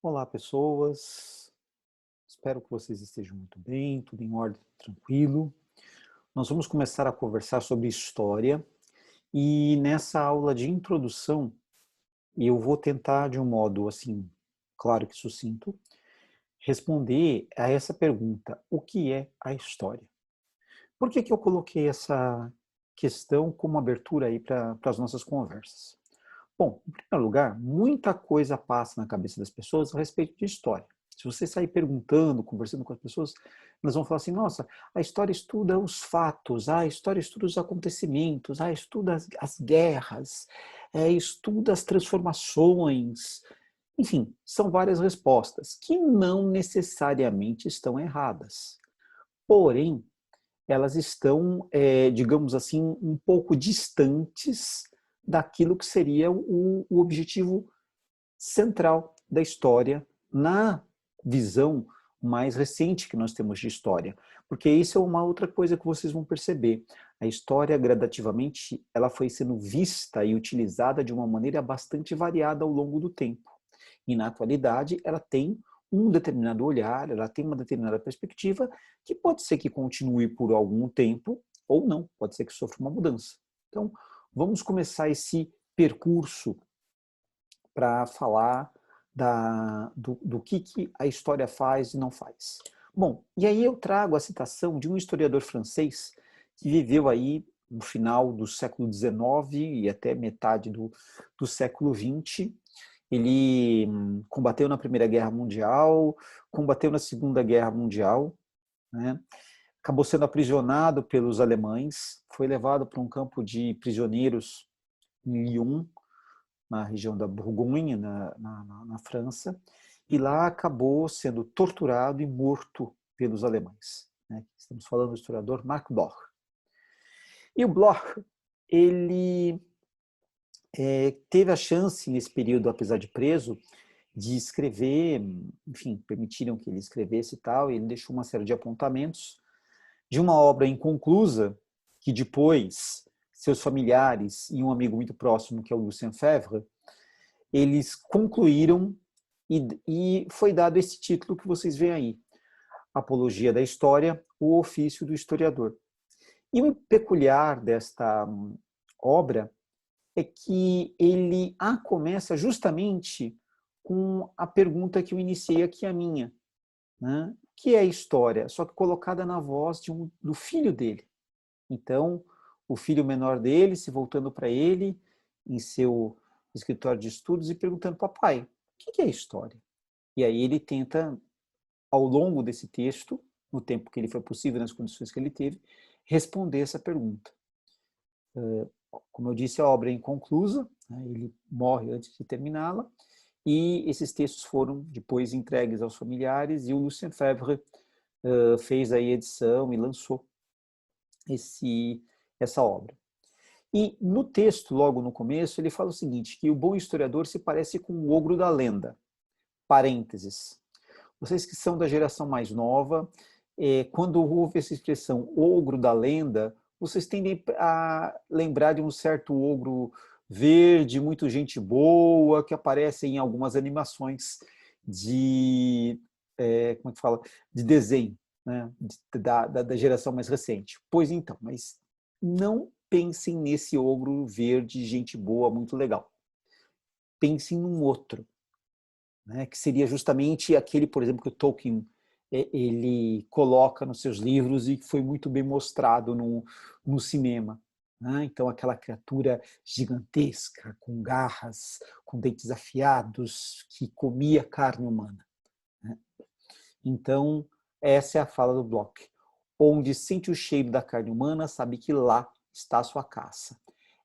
Olá, pessoas. Espero que vocês estejam muito bem, tudo em ordem, tranquilo. Nós vamos começar a conversar sobre história e nessa aula de introdução eu vou tentar de um modo assim, claro que sucinto, responder a essa pergunta: o que é a história? Por que que eu coloquei essa questão como abertura aí para as nossas conversas? Bom, em primeiro lugar, muita coisa passa na cabeça das pessoas a respeito de história. Se você sair perguntando, conversando com as pessoas, elas vão falar assim: nossa, a história estuda os fatos, a história estuda os acontecimentos, a estuda as guerras, estuda as transformações. Enfim, são várias respostas que não necessariamente estão erradas. Porém, elas estão, digamos assim, um pouco distantes daquilo que seria o objetivo central da história na visão mais recente que nós temos de história. Porque isso é uma outra coisa que vocês vão perceber. A história, gradativamente, ela foi sendo vista e utilizada de uma maneira bastante variada ao longo do tempo. E na atualidade, ela tem um determinado olhar, ela tem uma determinada perspectiva, que pode ser que continue por algum tempo, ou não, pode ser que sofra uma mudança. Então, vamos começar esse percurso para falar do que a história faz e não faz. Bom, e aí eu trago a citação de um historiador francês que viveu aí no final do século XIX e até metade do século XX. Ele combateu na Primeira Guerra Mundial, combateu na Segunda Guerra Mundial, né? Acabou sendo aprisionado pelos alemães, foi levado para um campo de prisioneiros em Lyon, na região da Borgonha, na França, e lá acabou sendo torturado e morto pelos alemães, né? Estamos falando do historiador Marc Bloch. E o Bloch, ele teve a chance, nesse período, apesar de preso, de escrever, enfim, permitiram que ele escrevesse e tal, e ele deixou uma série de apontamentos de uma obra inconclusa, que depois seus familiares e um amigo muito próximo, que é o Lucien Febvre, eles concluíram e foi dado esse título que vocês veem aí, Apologia da História, o ofício do historiador. E o peculiar desta obra é que ele começa justamente com a pergunta que eu iniciei aqui, a minha, né? Que é a história, só que colocada na voz do filho dele. Então, o filho menor dele se voltando para ele em seu escritório de estudos e perguntando: papai, o que é história? E aí ele tenta, ao longo desse texto, no tempo que ele foi possível, nas condições que ele teve, responder essa pergunta. Como eu disse, a obra é inconclusa, né? Ele morre antes de terminá-la, e esses textos foram depois entregues aos familiares, e o Lucien Febvre fez a edição e lançou essa obra. E no texto, logo no começo, ele fala o seguinte, que o bom historiador se parece com o ogro da lenda. Parênteses. Vocês que são da geração mais nova, quando ouve essa expressão ogro da lenda, vocês tendem a lembrar de um certo ogro verde, muito gente boa, que aparece em algumas animações como é que fala? De desenho, né? Da geração mais recente. Pois então, mas não pensem nesse ogro verde, gente boa, muito legal. Pensem num outro, né, que seria justamente aquele, por exemplo, que o Tolkien ele coloca nos seus livros e que foi muito bem mostrado no cinema. Né? Então, aquela criatura gigantesca, com garras, com dentes afiados, que comia carne humana. Né? Então, essa é a fala do Bloch. Onde sente o cheiro da carne humana, sabe que lá está a sua caça.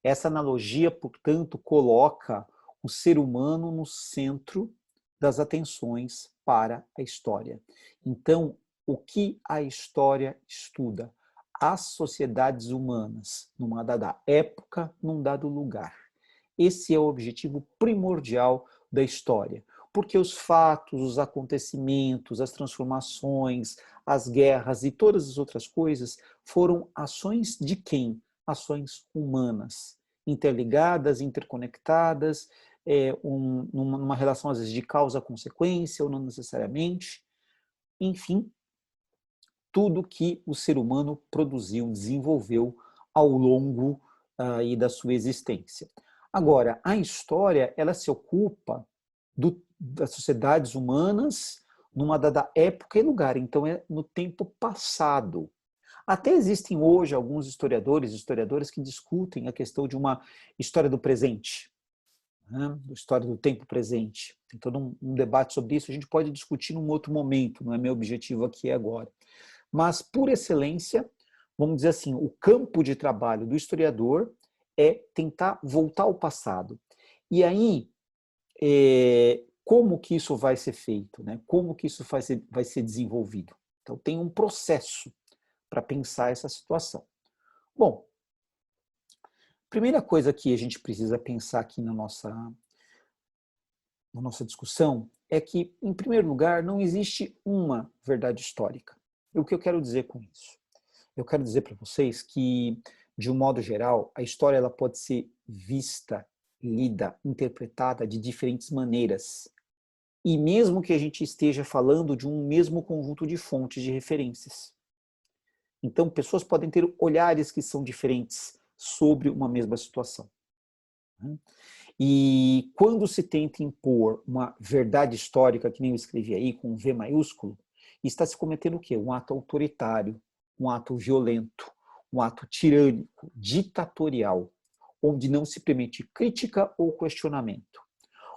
Essa analogia, portanto, coloca o ser humano no centro das atenções para a história. Então, o que a história estuda? As sociedades humanas, numa dada época, num dado lugar. Esse é o objetivo primordial da história, porque os fatos, os acontecimentos, as transformações, as guerras e todas as outras coisas foram ações de quem? Ações humanas, interligadas, interconectadas, numa relação, às vezes, de causa-consequência, ou não necessariamente. Enfim, tudo que o ser humano produziu, desenvolveu ao longo aí da sua existência. Agora, a história, ela se ocupa das sociedades humanas numa dada época e lugar, então é no tempo passado. Até existem hoje alguns historiadoras que discutem a questão de uma história do presente, né? História do tempo presente. Tem todo um debate sobre isso, a gente pode discutir num outro momento, não é meu objetivo aqui agora. Mas, por excelência, vamos dizer assim, o campo de trabalho do historiador é tentar voltar ao passado. E aí, como que isso vai ser feito, né? Como que isso vai ser desenvolvido? Então, tem um processo para pensar essa situação. Bom, primeira coisa que a gente precisa pensar aqui na nossa discussão é que, em primeiro lugar, não existe uma verdade histórica. E o que eu quero dizer com isso? Eu quero dizer para vocês que, de um modo geral, a história ela pode ser vista, lida, interpretada de diferentes maneiras. E mesmo que a gente esteja falando de um mesmo conjunto de fontes de referências. Então, pessoas podem ter olhares que são diferentes sobre uma mesma situação. E quando se tenta impor uma verdade histórica, que nem eu escrevi aí, com um V maiúsculo, está se cometendo o quê? Um ato autoritário, um ato violento, um ato tirânico, ditatorial, onde não se permite crítica ou questionamento.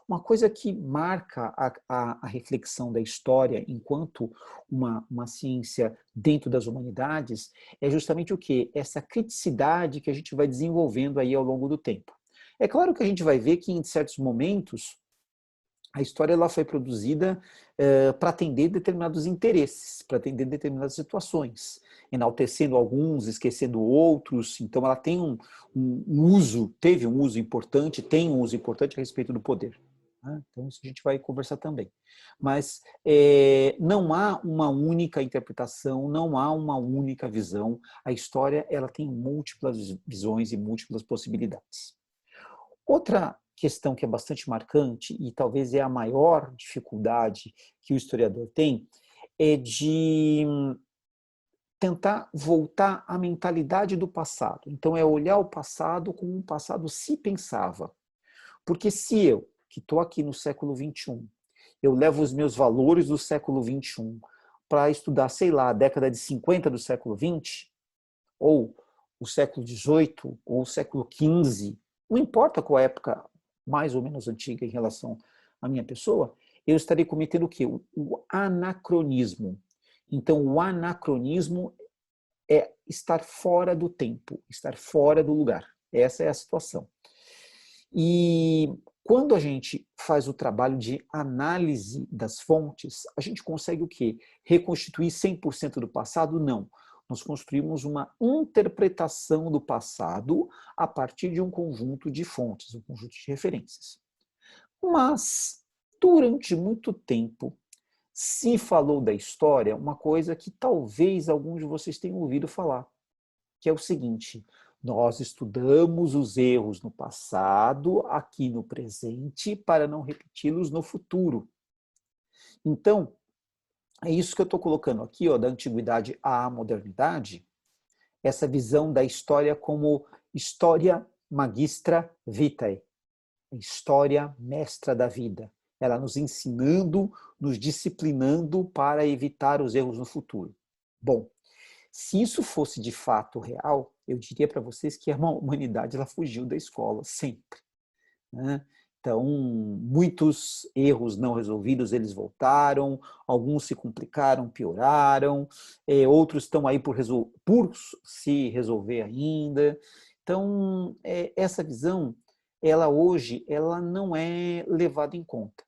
Uma coisa que marca a reflexão da história enquanto uma ciência dentro das humanidades é justamente o quê? Essa criticidade que a gente vai desenvolvendo aí ao longo do tempo. É claro que a gente vai ver que em certos momentos a história ela foi produzida para atender determinados interesses, para atender determinadas situações, enaltecendo alguns, esquecendo outros. Então ela tem teve um uso importante, tem um uso importante a respeito do poder. Então isso a gente vai conversar também. Mas não há uma única interpretação, não há uma única visão. A história ela tem múltiplas visões e múltiplas possibilidades. Outra questão que é bastante marcante, e talvez é a maior dificuldade que o historiador tem, é de tentar voltar à mentalidade do passado. Então, é olhar o passado como um passado se pensava. Porque se eu, que estou aqui no século XXI, eu levo os meus valores do século XXI para estudar, sei lá, a década de 50 do século XX, ou o século XVIII, ou o século XV, não importa qual época mais ou menos antiga em relação à minha pessoa, eu estarei cometendo o quê? O anacronismo. Então, o anacronismo é estar fora do tempo, estar fora do lugar. Essa é a situação. E quando a gente faz o trabalho de análise das fontes, a gente consegue o quê? Reconstituir 100% do passado? Não. Nós construímos uma interpretação do passado a partir de um conjunto de fontes, um conjunto de referências. Mas, durante muito tempo, se falou da história uma coisa que talvez alguns de vocês tenham ouvido falar, que é o seguinte: nós estudamos os erros no passado, aqui no presente, para não repeti-los no futuro. Então, é isso que eu estou colocando aqui, ó, da antiguidade à modernidade, essa visão da história como história magistra vitae, história mestra da vida. Ela nos ensinando, nos disciplinando para evitar os erros no futuro. Bom, se isso fosse de fato real, eu diria para vocês que a humanidade ela fugiu da escola, sempre. Né? Então, muitos erros não resolvidos, eles voltaram, alguns se complicaram, pioraram, outros estão aí por se resolver ainda. Então, essa visão, ela hoje, ela não é levada em conta.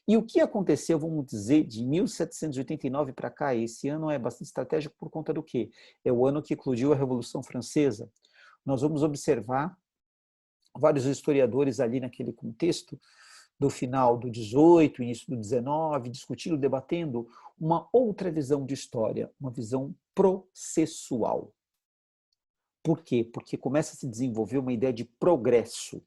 E o que aconteceu, vamos dizer, de 1789 para cá, esse ano é bastante estratégico por conta do quê? É o ano que eclodiu a Revolução Francesa. Nós vamos observar vários historiadores ali naquele contexto do final do 18, início do 19, discutindo, debatendo uma outra visão de história, uma visão processual. Por quê? Porque começa a se desenvolver uma ideia de progresso,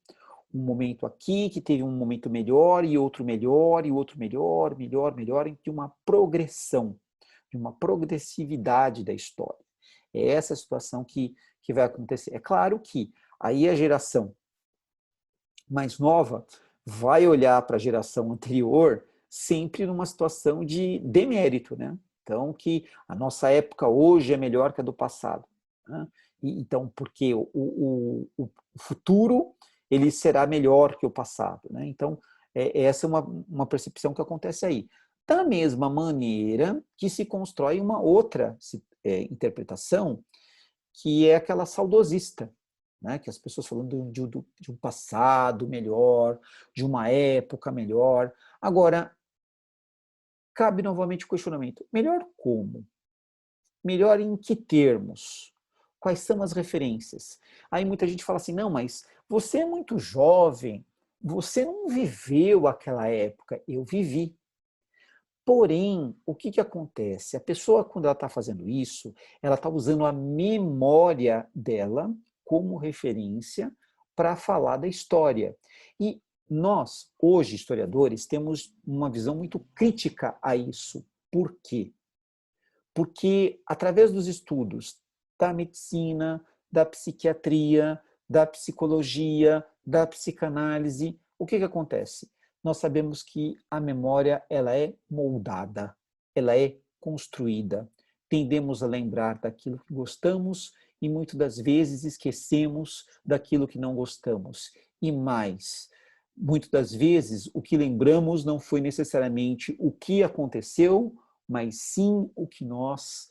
um momento aqui, que teve um momento melhor, e outro melhor, e outro melhor, melhor, melhor, de uma progressão, de uma progressividade da história. É essa a situação que vai acontecer. É claro que aí a geração mais nova vai olhar para a geração anterior sempre numa situação de demérito, né? Então, que a nossa época hoje é melhor que a do passado. Né? Então, porque o futuro ele será melhor que o passado. Né? Então, essa é uma percepção que acontece aí. Da mesma maneira que se constrói uma outra interpretação, que é aquela saudosista, né? Que as pessoas falando de um passado melhor, de uma época melhor. Agora, cabe novamente o questionamento: melhor como? Melhor em que termos? Quais são as referências? Aí muita gente fala assim, não, mas você é muito jovem, você não viveu aquela época. Eu vivi. Porém, o que acontece? A pessoa, quando ela está fazendo isso, ela está usando a memória dela como referência para falar da história. E nós, hoje, historiadores, temos uma visão muito crítica a isso. Por quê? Porque, através dos estudos da medicina, da psiquiatria, da psicologia, da psicanálise, o que acontece? Nós sabemos que a memória ela é moldada, ela é construída. Tendemos a lembrar daquilo que gostamos e muitas das vezes esquecemos daquilo que não gostamos. E mais, muitas das vezes o que lembramos não foi necessariamente o que aconteceu, mas sim o que nós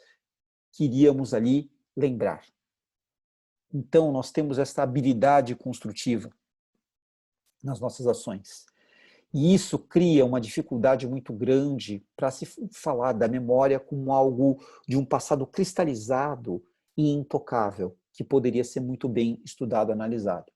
queríamos ali lembrar. Então, nós temos essa habilidade construtiva nas nossas ações. E isso cria uma dificuldade muito grande para se falar da memória como algo de um passado cristalizado e intocável, que poderia ser muito bem estudado, analisado.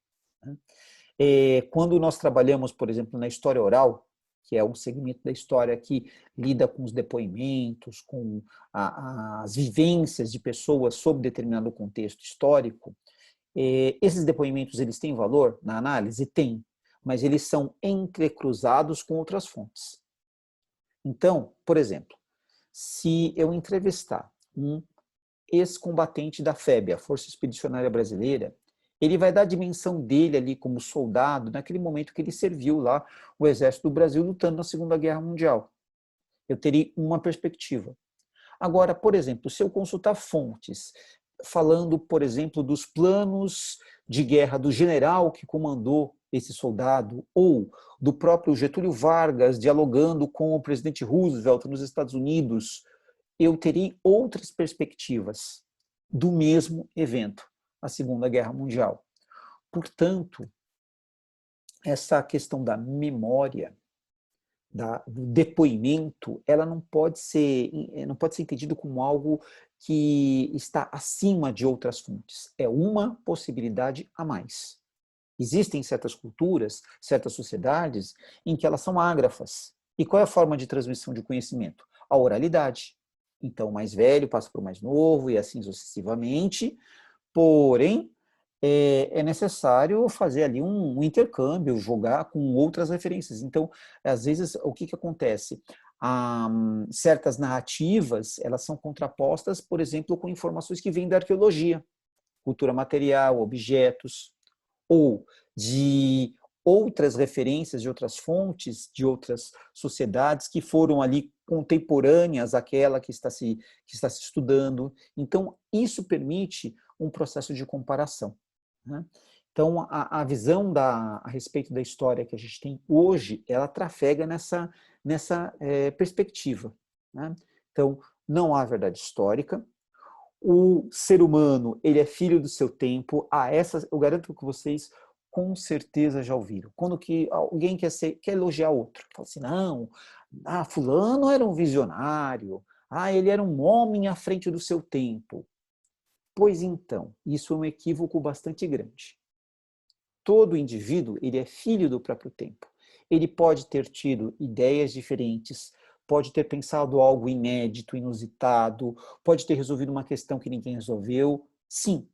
Quando nós trabalhamos, por exemplo, na história oral, que é um segmento da história que lida com os depoimentos, com as vivências de pessoas sob determinado contexto histórico, esses depoimentos eles têm valor na análise? Tem, mas eles são entrecruzados com outras fontes. Então, por exemplo, se eu entrevistar um ex-combatente da FEB, a Força Expedicionária Brasileira, ele vai dar a dimensão dele ali como soldado naquele momento que ele serviu lá o Exército do Brasil lutando na Segunda Guerra Mundial. Eu teria uma perspectiva. Agora, por exemplo, se eu consultar fontes falando, por exemplo, dos planos de guerra do general que comandou esse soldado, ou do próprio Getúlio Vargas dialogando com o presidente Roosevelt nos Estados Unidos, eu teria outras perspectivas do mesmo evento, a Segunda Guerra Mundial. Portanto, essa questão da memória, do depoimento, ela não pode ser entendido como algo que está acima de outras fontes. É uma possibilidade a mais. Existem certas culturas, certas sociedades, em que elas são ágrafas. E qual é a forma de transmissão de conhecimento? A oralidade. Então, o mais velho passa para o mais novo e assim sucessivamente. Porém, é necessário fazer ali um intercâmbio, jogar com outras referências. Então, às vezes, o que acontece? Certas narrativas, elas são contrapostas, por exemplo, com informações que vêm da arqueologia, cultura material, objetos, ou de outras referências de outras fontes, de outras sociedades que foram ali contemporâneas àquela que está se estudando. Então, isso permite um processo de comparação. Né? Então, a visão a respeito da história que a gente tem hoje, ela trafega nessa perspectiva. Né? Então, não há verdade histórica, o ser humano ele é filho do seu tempo. Eu garanto que vocês com certeza já ouviram. Quando que alguém quer elogiar outro, fala assim, não, fulano era um visionário, ele era um homem à frente do seu tempo. Pois então, isso é um equívoco bastante grande. Todo indivíduo ele é filho do próprio tempo. Ele pode ter tido ideias diferentes, pode ter pensado algo inédito, inusitado, pode ter resolvido uma questão que ninguém resolveu. Sim,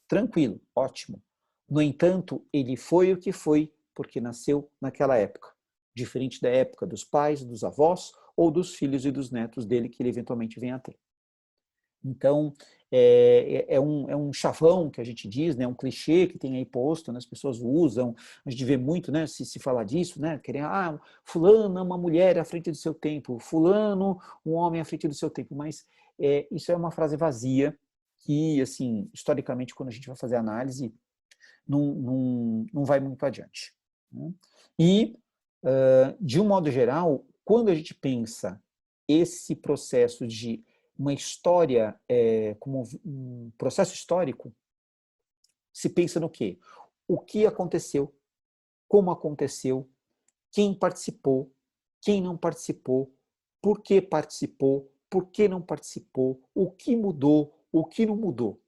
tranquilo, ótimo. No entanto, ele foi o que foi porque nasceu naquela época, diferente da época dos pais, dos avós ou dos filhos e dos netos dele que ele eventualmente venha a ter. Então, é um chavão que a gente diz, né, um clichê que tem aí posto, né, as pessoas usam, a gente vê muito, né, se falar disso, né, querendo, fulano é uma mulher à frente do seu tempo, fulano um homem à frente do seu tempo, mas isso é uma frase vazia que, assim, historicamente, quando a gente vai fazer análise, não vai muito adiante. Né? E, de um modo geral, quando a gente pensa esse processo de uma história como um processo histórico, se pensa no quê? O que aconteceu, como aconteceu, quem participou, quem não participou, por que não participou, o que mudou, o que não mudou.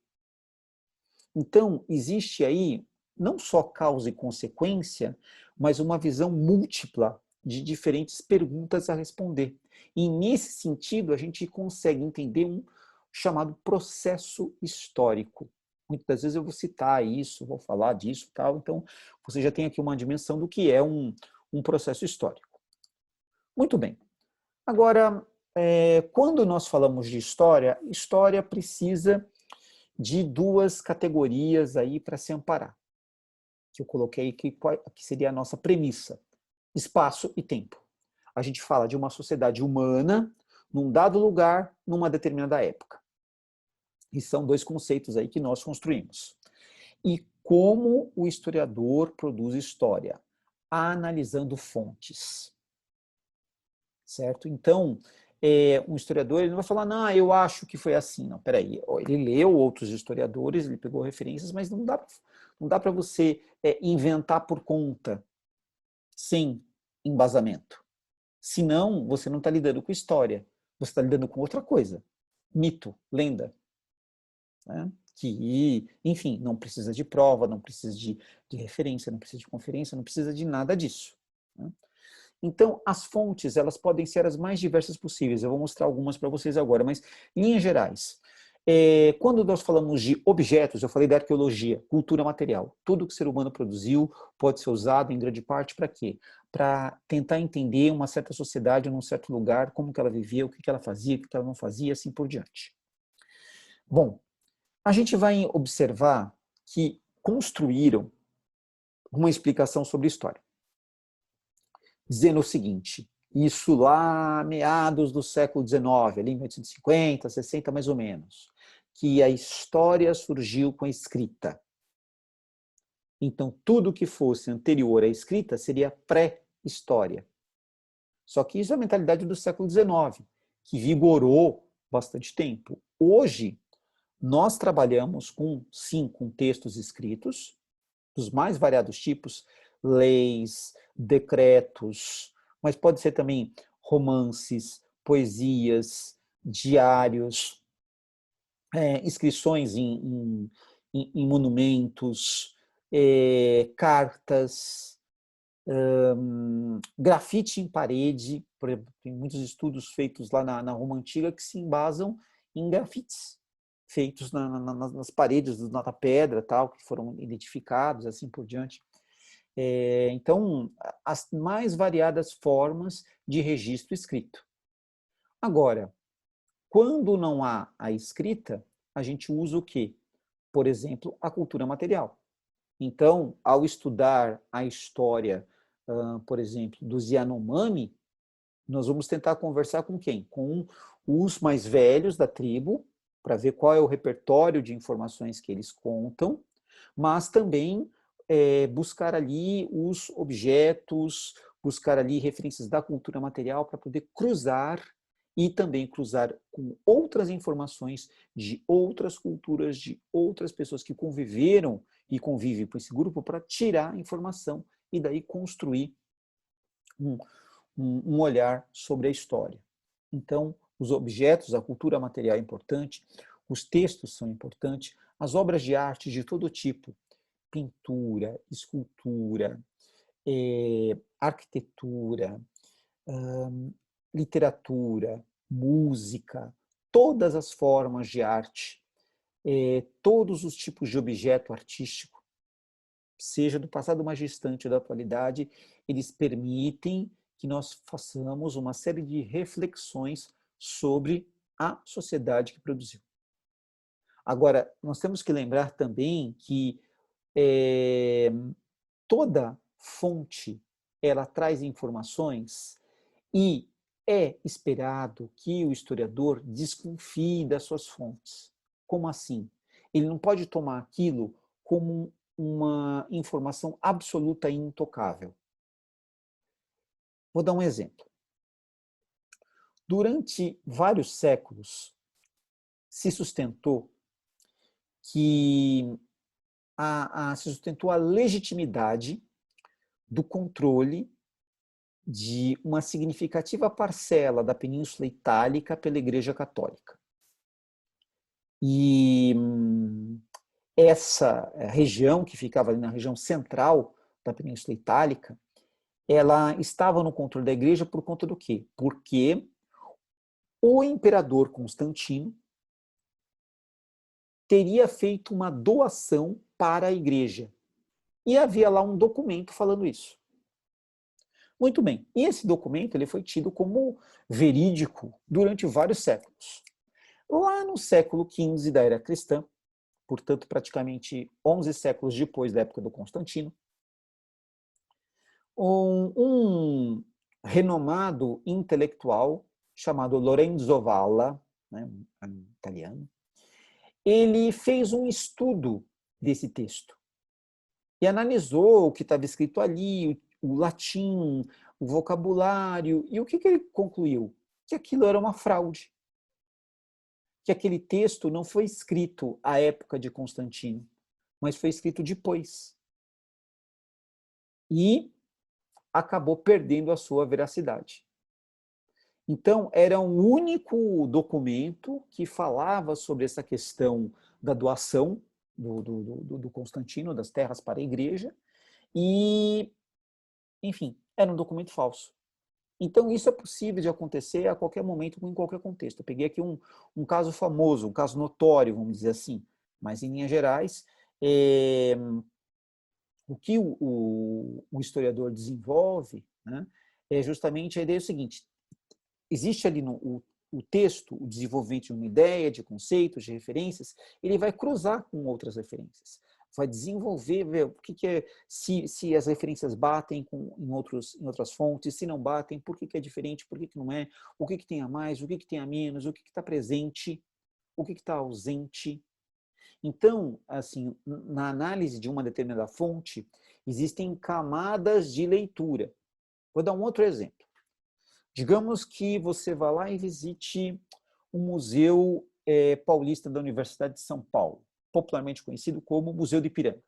Então, existe aí não só causa e consequência, mas uma visão múltipla de diferentes perguntas a responder. E nesse sentido, a gente consegue entender um chamado processo histórico. Muitas vezes eu vou citar isso, vou falar disso, tal. Então, você já tem aqui uma dimensão do que é um processo histórico. Muito bem. Agora, quando nós falamos de história, história precisa de duas categorias aí para se amparar, que eu coloquei que seria a nossa premissa, espaço e tempo. A gente fala de uma sociedade humana num dado lugar, numa determinada época. E são dois conceitos aí que nós construímos. E como o historiador produz história? Analisando fontes. Certo? Então, um historiador ele não vai falar, não, eu acho que foi assim. Não, peraí, ele leu outros historiadores, ele pegou referências, mas não dá para você inventar por conta, sem embasamento. Senão, você não está lidando com história, você está lidando com outra coisa. Mito, lenda. Né? Que, enfim, não precisa de prova, não precisa de referência, não precisa de conferência, não precisa de nada disso. Né? Então, as fontes, elas podem ser as mais diversas possíveis. Eu vou mostrar algumas para vocês agora, mas, em linhas gerais, quando nós falamos de objetos, eu falei da arqueologia, cultura material. Tudo que o ser humano produziu pode ser usado, em grande parte, para quê? Para tentar entender uma certa sociedade num certo lugar, como que ela vivia, o que que ela fazia, o que que ela não fazia, assim por diante. Bom, a gente vai observar que construíram uma explicação sobre história, dizendo o seguinte, isso lá meados do século XIX, ali em 1850, 60 mais ou menos, que a história surgiu com a escrita. Então, tudo que fosse anterior à escrita seria pré-história. Só que isso é a mentalidade do século XIX, que vigorou bastante tempo. Hoje, nós trabalhamos com textos escritos, dos mais variados tipos, leis, decretos, mas pode ser também romances, poesias, diários, inscrições em monumentos, cartas, grafite em parede, por exemplo, tem muitos estudos feitos lá na Roma Antiga que se embasam em grafites feitos nas paredes da pedra, tal, que foram identificados, assim por diante. Então, as mais variadas formas de registro escrito. Agora, quando não há a escrita, a gente usa o quê? Por exemplo, a cultura material. Então, ao estudar a história, por exemplo, dos Yanomami, nós vamos tentar conversar com quem? Com os mais velhos da tribo, para ver qual é o repertório de informações que eles contam, mas também buscar ali os objetos, buscar ali referências da cultura material para poder cruzar e também cruzar com outras informações de outras culturas, de outras pessoas que conviveram e convivem com esse grupo para tirar informação e daí construir um olhar sobre a história. Então, os objetos, a cultura material é importante, os textos são importantes, as obras de arte de todo tipo, pintura, escultura, arquitetura, literatura, música, todas as formas de arte, todos os tipos de objeto artístico, seja do passado mais distante ou da atualidade, eles permitem que nós façamos uma série de reflexões sobre a sociedade que produziu. Agora, nós temos que lembrar também que toda fonte ela traz informações e é esperado que o historiador desconfie das suas fontes. Como assim? Ele não pode tomar aquilo como uma informação absoluta e intocável. Vou dar um exemplo. Durante vários séculos, se sustentou a legitimidade do controle de uma significativa parcela da Península Itálica pela Igreja Católica. E essa região, que ficava ali na região central da Península Itálica, ela estava no controle da Igreja por conta do quê? Porque o imperador Constantino teria feito uma doação para a Igreja. E havia lá um documento falando isso. Muito bem, e esse documento ele foi tido como verídico durante vários séculos. Lá no século XV da era cristã, portanto praticamente 11 séculos depois da época do Constantino, um renomado intelectual chamado Lorenzo Valla, né, italiano, ele fez um estudo desse texto e analisou o que estava escrito ali, o latim, o vocabulário, e o que ele concluiu? Que aquilo era uma fraude. Que aquele texto não foi escrito à época de Constantino, mas foi escrito depois. E acabou perdendo a sua veracidade. Então, era um único documento que falava sobre essa questão da doação do Constantino, das terras para a igreja, e, enfim, era um documento falso. Então, isso é possível de acontecer a qualquer momento, em qualquer contexto. Eu peguei aqui um caso famoso, um caso notório, vamos dizer assim, mas, em linhas gerais, o que o historiador desenvolve, né, é justamente a ideia seguinte: existe ali o texto, o desenvolvimento de uma ideia, de conceitos, de referências, ele vai cruzar com outras referências, vai desenvolver, ver o que é, se as referências batem em outras fontes, se não batem, por que é diferente, por que não é, o que tem a mais, o que tem a menos, o que está presente, o que está ausente. Então, assim, na análise de uma determinada fonte, existem camadas de leitura. Vou dar um outro exemplo. Digamos que você vá lá e visite o Museu Paulista da Universidade de São Paulo, popularmente conhecido como Museu do Ipiranga.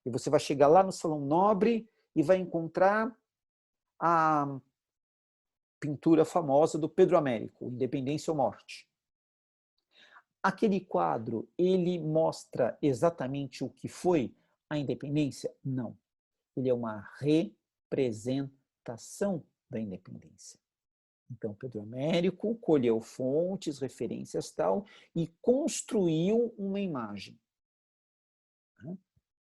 E você vai chegar lá no Salão Nobre e vai encontrar a pintura famosa do Pedro Américo, Independência ou Morte. Aquele quadro, ele mostra exatamente o que foi a independência? Não. Ele é uma representação da independência. Então, Pedro Américo colheu fontes, referências tal, e construiu uma imagem.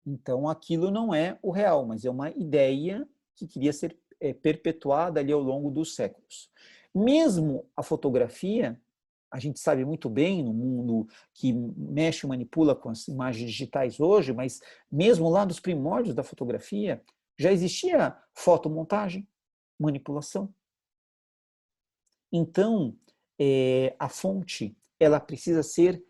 Então, aquilo não é o real, mas é uma ideia que queria ser perpetuada ali ao longo dos séculos. Mesmo a fotografia, a gente sabe muito bem no mundo que mexe e manipula com as imagens digitais hoje, mas mesmo lá dos primórdios da fotografia, já existia fotomontagem, manipulação. Então, a fonte ela precisa ser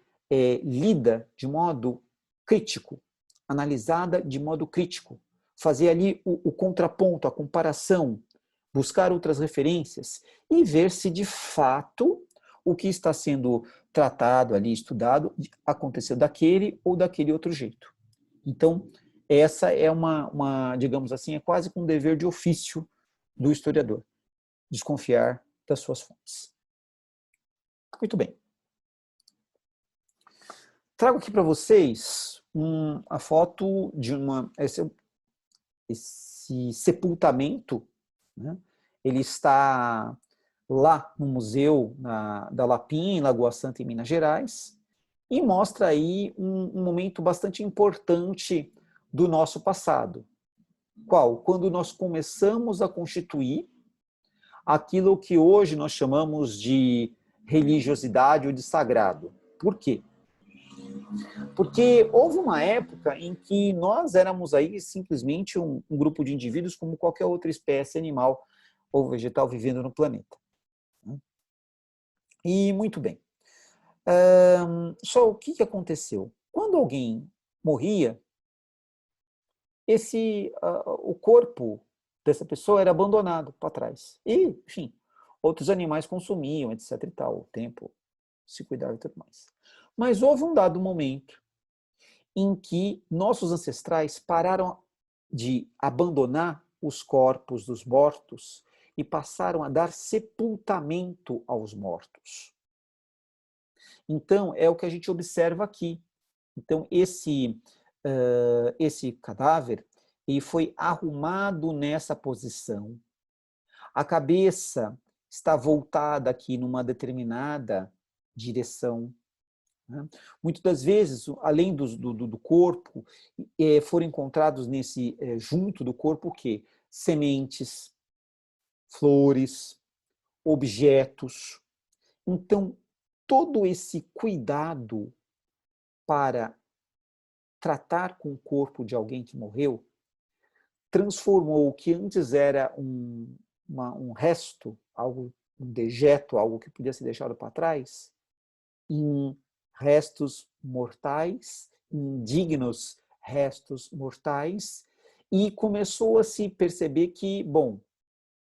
lida de modo crítico, analisada de modo crítico, fazer ali o contraponto, a comparação, buscar outras referências e ver se de fato o que está sendo tratado ali, estudado, aconteceu daquele ou daquele outro jeito. Então, essa é digamos assim, é quase um dever de ofício do historiador, desconfiar das suas fontes. Muito bem. Trago aqui para vocês a foto de esse sepultamento, né? Ele está lá no Museu da Lapinha, em Lagoa Santa, em Minas Gerais, e mostra aí um momento bastante importante do nosso passado. Qual? Quando nós começamos a constituir aquilo que hoje nós chamamos de religiosidade ou de sagrado. Por quê? Porque houve uma época em que nós éramos aí simplesmente um grupo de indivíduos como qualquer outra espécie animal ou vegetal vivendo no planeta. E muito bem. Só o que aconteceu? Quando alguém morria, o corpo dessa pessoa era abandonado para trás. E, enfim, outros animais consumiam, etc. e tal, o tempo se cuidava e tudo mais. Mas houve um dado momento em que nossos ancestrais pararam de abandonar os corpos dos mortos e passaram a dar sepultamento aos mortos. Então, é o que a gente observa aqui. Então, esse cadáver ele foi arrumado nessa posição. A cabeça está voltada aqui numa determinada direção. Né? Muitas das vezes, além do corpo, foram encontrados junto do corpo o quê? Sementes, flores, objetos. Então, todo esse cuidado para tratar com o corpo de alguém que morreu transformou o que antes era um resto, um dejeto, algo que podia ser deixado para trás, em restos mortais, indignos restos mortais, e começou a se perceber que, bom,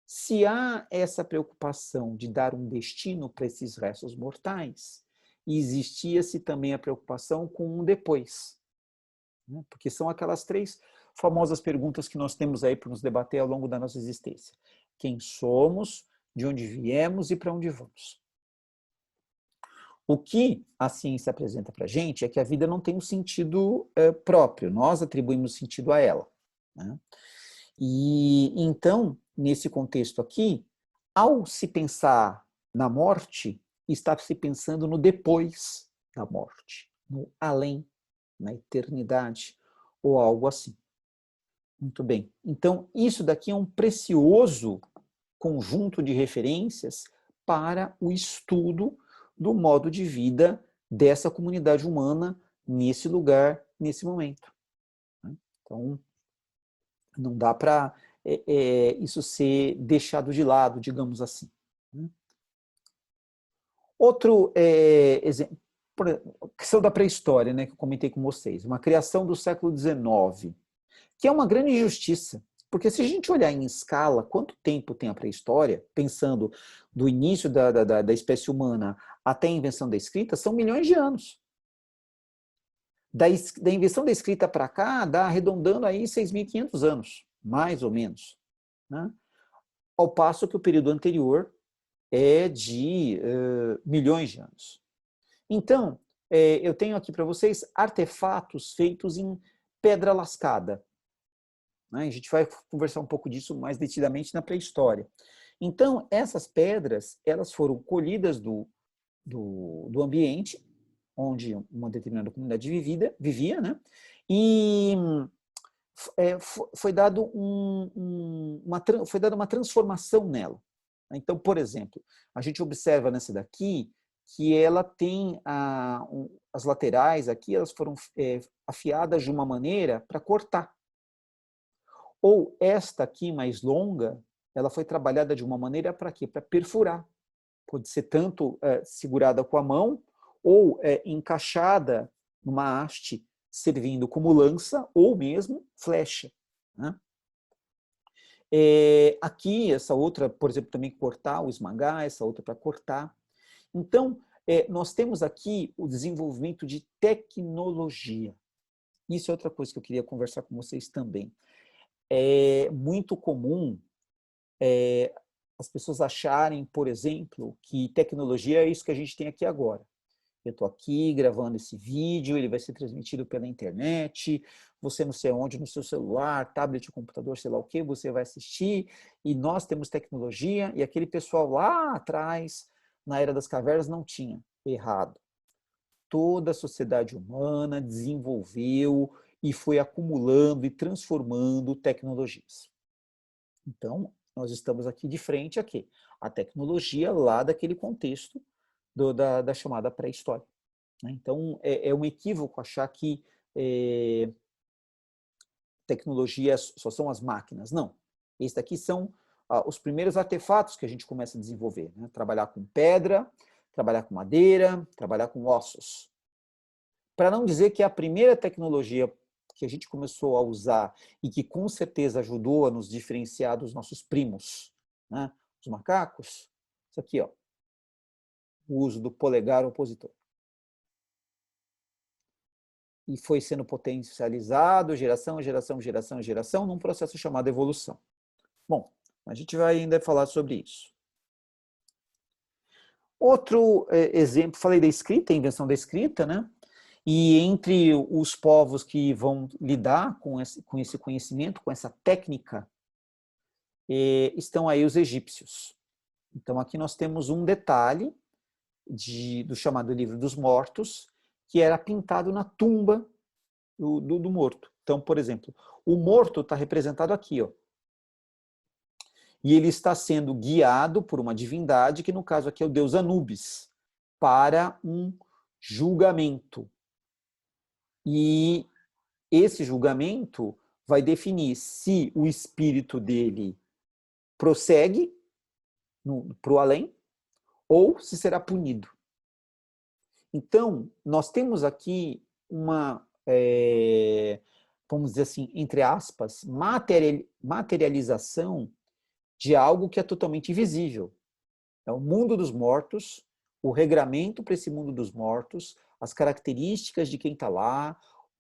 se há essa preocupação de dar um destino para esses restos mortais, existia-se também a preocupação com um depois. Né? Porque são aquelas 3 famosas perguntas que nós temos aí para nos debater ao longo da nossa existência. Quem somos, de onde viemos e para onde vamos. O que a ciência apresenta para a gente é que a vida não tem um sentido próprio, nós atribuímos sentido a ela. Né? E então, nesse contexto aqui, ao se pensar na morte, está se pensando no depois da morte, no além, na eternidade, ou algo assim. Muito bem. Então, isso daqui é um precioso conjunto de referências para o estudo do modo de vida dessa comunidade humana nesse lugar, nesse momento. Então, não dá para isso ser deixado de lado, digamos assim. Outro exemplo, questão da pré-história, né, que eu comentei com vocês, uma criação do século XIX, que é uma grande injustiça, porque se a gente olhar em escala, quanto tempo tem a pré-história, pensando do início da espécie humana até a invenção da escrita, são milhões de anos. Da invenção da escrita para cá, dá arredondando aí 6.500 anos, mais ou menos. Né? Ao passo que o período anterior é de milhões de anos. Então, eu tenho aqui para vocês artefatos feitos em pedra lascada. Né? A gente vai conversar um pouco disso mais detidamente na pré-história. Então, essas pedras, elas foram colhidas do ambiente onde uma determinada comunidade vivia, né? E foi dada uma transformação nela. Então, por exemplo, a gente observa nessa daqui que ela tem as laterais aqui, elas foram afiadas de uma maneira para cortar. Ou esta aqui, mais longa, ela foi trabalhada de uma maneira para quê? Para perfurar. Pode ser tanto segurada com a mão, ou encaixada numa haste, servindo como lança, ou mesmo flecha. Né? Aqui, essa outra, por exemplo, também cortar ou esmagar, essa outra para cortar. Então, nós temos aqui o desenvolvimento de tecnologia. Isso é outra coisa que eu queria conversar com vocês também. É muito comum as pessoas acharem, por exemplo, que tecnologia é isso que a gente tem aqui agora. Eu estou aqui gravando esse vídeo, ele vai ser transmitido pela internet, você não sei onde, no seu celular, tablet, computador, sei lá o que, você vai assistir, e nós temos tecnologia, e aquele pessoal lá atrás, na Era das Cavernas, não tinha. Errado. Toda a sociedade humana desenvolveu e foi acumulando e transformando tecnologias. Então, nós estamos aqui de frente a quê? A tecnologia lá daquele contexto da chamada pré-história. Então, é um equívoco achar que tecnologia só são as máquinas. Não. Esses daqui são os primeiros artefatos que a gente começa a desenvolver. Né? Trabalhar com pedra, trabalhar com madeira, trabalhar com ossos. Para não dizer que a primeira tecnologia que a gente começou a usar e que com certeza ajudou a nos diferenciar dos nossos primos, né? Os macacos, isso aqui, ó, o uso do polegar opositor. E foi sendo potencializado, geração, geração, geração, geração, num processo chamado evolução. Bom, a gente vai ainda falar sobre isso. Outro exemplo, falei da escrita, a invenção da escrita, né? E entre os povos que vão lidar com esse conhecimento, com essa técnica, estão aí os egípcios. Então, aqui nós temos um detalhe do chamado Livro dos Mortos, que era pintado na tumba do morto. Então, por exemplo, o morto está representado aqui, ó. E ele está sendo guiado por uma divindade, que no caso aqui é o deus Anubis, para um julgamento. E esse julgamento vai definir se o espírito dele prossegue para o além ou se será punido. Então, nós temos aqui uma, vamos dizer assim, entre aspas, materialização de algo que é totalmente invisível. É o mundo dos mortos, o regramento para esse mundo dos mortos, as características de quem está lá,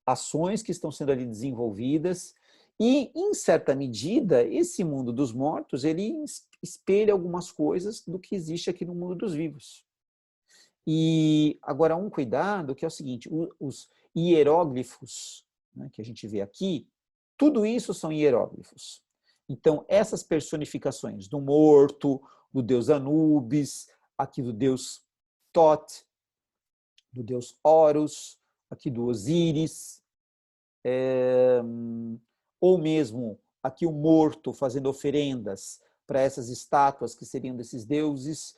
ações que estão sendo ali desenvolvidas, e, em certa medida, esse mundo dos mortos, ele espelha algumas coisas do que existe aqui no mundo dos vivos. E, agora, um cuidado, que é o seguinte, os hieróglifos, né, que a gente vê aqui, tudo isso são hieróglifos. Então, essas personificações do morto, do deus Anubis, aqui do deus Tot, do deus Horus, aqui do Osíris, ou mesmo aqui o morto fazendo oferendas para essas estátuas que seriam desses deuses,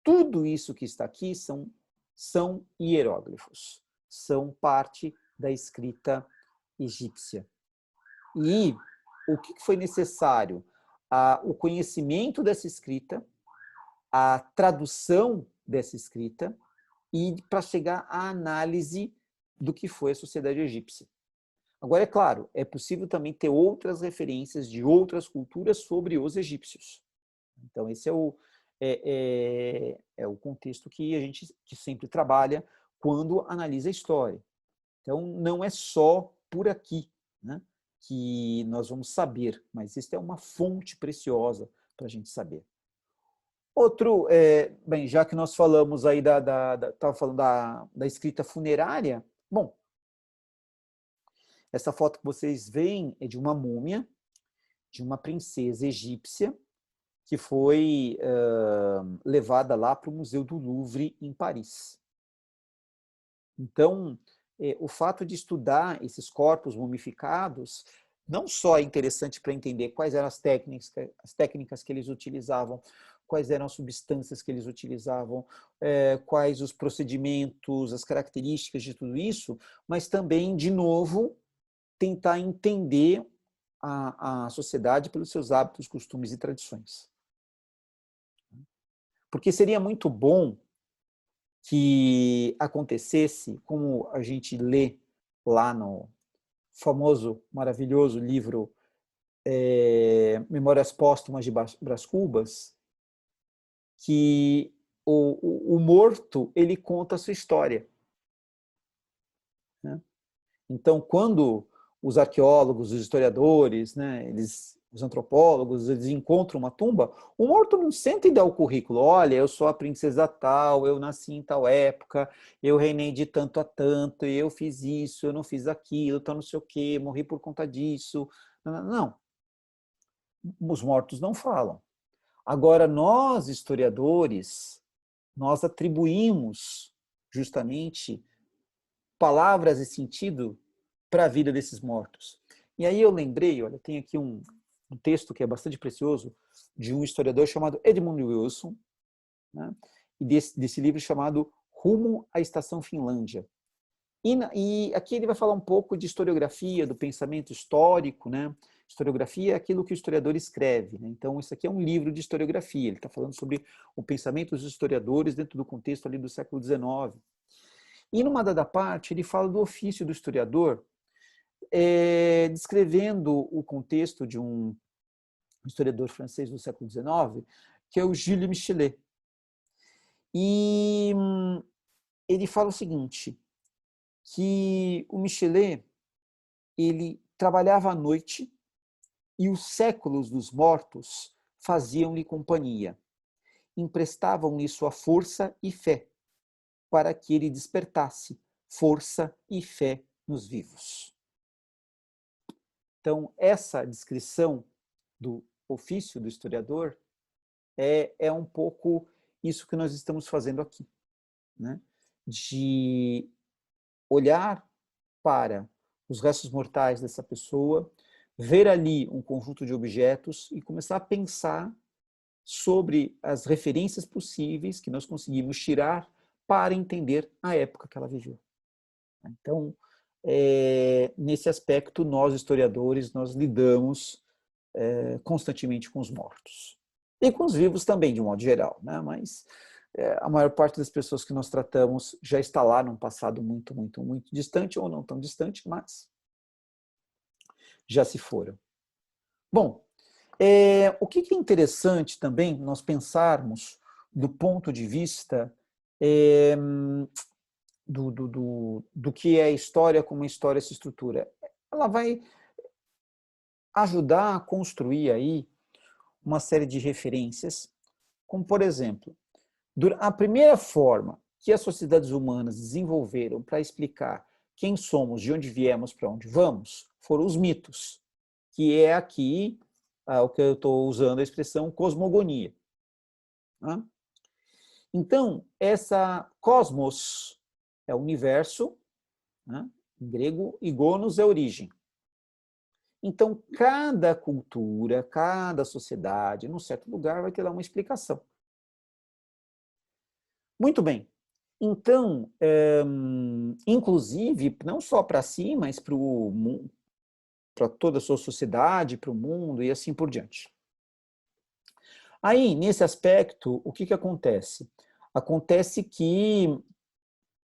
tudo isso que está aqui são hieróglifos, são parte da escrita egípcia. E o que foi necessário? O conhecimento dessa escrita, a tradução dessa escrita e para chegar à análise do que foi a sociedade egípcia. Agora, é claro, é possível também ter outras referências de outras culturas sobre os egípcios. Então, esse é o contexto que a gente sempre trabalha quando analisa a história. Então, não é só por aqui, né, que nós vamos saber, mas isso é uma fonte preciosa para a gente saber. Outro, bem, já que nós falamos aí estava falando da escrita funerária, bom, essa foto que vocês veem é de uma múmia, de uma princesa egípcia, que foi levada lá para o Museu do Louvre, em Paris. Então, o fato de estudar esses corpos mumificados não só é interessante para entender quais eram as técnicas que eles utilizavam, quais eram as substâncias que eles utilizavam, quais os procedimentos, as características de tudo isso, mas também, de novo, tentar entender a sociedade pelos seus hábitos, costumes e tradições. Porque seria muito bom que acontecesse, como a gente lê lá no famoso, maravilhoso livro Memórias Póstumas de Brás Cubas, que o morto, ele conta a sua história. Né? Então, quando os arqueólogos, os historiadores, né, os antropólogos, eles encontram uma tumba, o morto não senta e dá o currículo. Olha, eu sou a princesa tal, eu nasci em tal época, eu reinei de tanto a tanto, eu fiz isso, eu não fiz aquilo, então não sei o quê, morri por conta disso. Não. Os mortos não falam. Agora, nós, historiadores, nós atribuímos justamente palavras e sentido para a vida desses mortos. E aí eu lembrei, olha, tem aqui um texto que é bastante precioso, de um historiador chamado Edmund Wilson, né? E desse livro chamado Rumo à Estação Finlândia. E aqui ele vai falar um pouco de historiografia, do pensamento histórico, né? Historiografia é aquilo que o historiador escreve, né? Então, isso aqui é um livro de historiografia, ele está falando sobre o pensamento dos historiadores dentro do contexto ali do século XIX. E numa dada parte, ele fala do ofício do historiador, descrevendo o contexto de um historiador francês do século XIX, que é o Gilles Michelet. E ele fala o seguinte, que o Michelet, ele trabalhava à noite e os séculos dos mortos faziam-lhe companhia, emprestavam-lhe sua força e fé, para que ele despertasse força e fé nos vivos. Então, essa descrição do ofício do historiador é um pouco isso que nós estamos fazendo aqui, né? De olhar para os restos mortais dessa pessoa, ver ali um conjunto de objetos e começar a pensar sobre as referências possíveis que nós conseguimos tirar para entender a época que ela viveu. Então, nesse aspecto, nós historiadores, nós lidamos constantemente com os mortos. E com os vivos também, de um modo geral, né? Mas a maior parte das pessoas que nós tratamos já está lá num passado muito, muito, muito distante, ou não tão distante, mas já se foram. Bom, o que é interessante também nós pensarmos do ponto de vista do que é a história, como a história se estrutura. Ela vai ajudar a construir aí uma série de referências, como, por exemplo, a primeira forma que as sociedades humanas desenvolveram para explicar quem somos, de onde viemos, para onde vamos, foram os mitos, que é aqui o que eu estou usando a expressão cosmogonia. Então, essa cosmos é o universo, né? Em grego, e gonos é origem. Então, cada cultura, cada sociedade, num certo lugar, vai ter lá uma explicação. Muito bem. Então, inclusive, não só para si, mas para toda a sua sociedade, para o mundo e assim por diante. Aí, nesse aspecto, o que acontece? Acontece que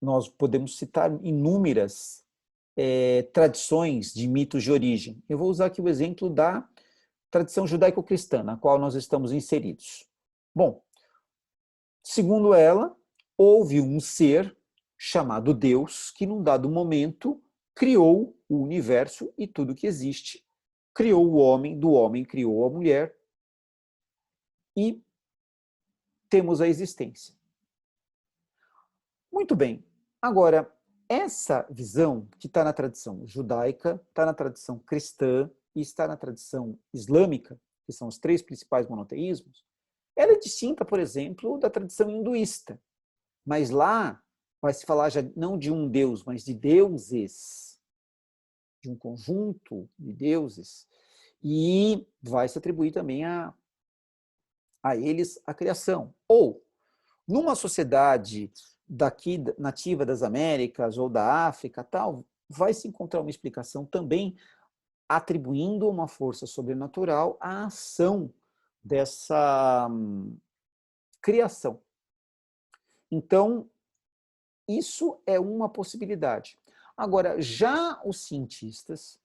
nós podemos citar inúmeras tradições de mitos de origem. Eu vou usar aqui o exemplo da tradição judaico-cristã, na qual nós estamos inseridos. Bom, segundo ela, houve um ser chamado Deus que, num dado momento, criou o universo e tudo que existe, criou o homem, do homem criou a mulher, e temos a existência. Muito bem. Agora, essa visão que está na tradição judaica, está na tradição cristã e está na tradição islâmica, que são os três principais monoteísmos, ela é distinta, por exemplo, da tradição hinduísta. Mas lá vai se falar já não de um deus, mas de deuses, de um conjunto de deuses, e vai se atribuir também a eles a criação. Ou, numa sociedade daqui nativa das Américas ou da África, tal, vai se encontrar uma explicação também atribuindo uma força sobrenatural à ação dessa criação. Então, isso é uma possibilidade. Agora, já os cientistas,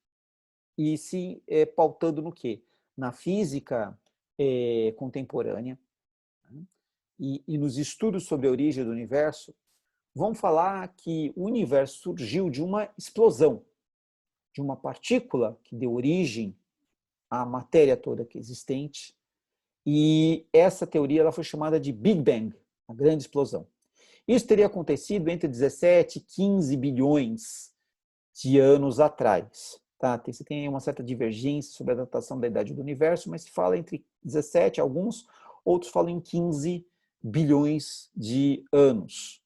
e se pautando no quê? Na física contemporânea, né? E nos estudos sobre a origem do universo, vão falar que o universo surgiu de uma explosão, de uma partícula que deu origem à matéria toda que é existente, e essa teoria ela foi chamada de Big Bang, a grande explosão. Isso teria acontecido entre 17 e 15 bilhões de anos atrás. Tá? Você tem uma certa divergência sobre a datação da idade do universo, mas se fala entre 17, alguns, outros falam em 15 bilhões de anos.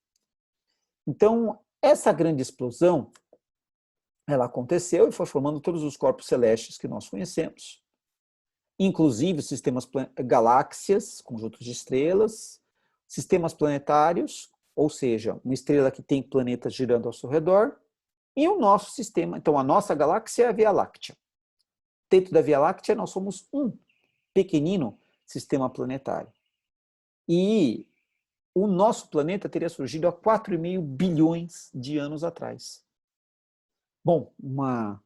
Então, essa grande explosão, ela aconteceu e foi formando todos os corpos celestes que nós conhecemos, inclusive sistemas galáxias, conjuntos de estrelas, sistemas planetários, ou seja, uma estrela que tem planetas girando ao seu redor, e o nosso sistema. Então, a nossa galáxia é a Via Láctea. Dentro da Via Láctea, nós somos um pequenino sistema planetário. E o nosso planeta teria surgido há 4,5 bilhões de anos atrás. Bom, uma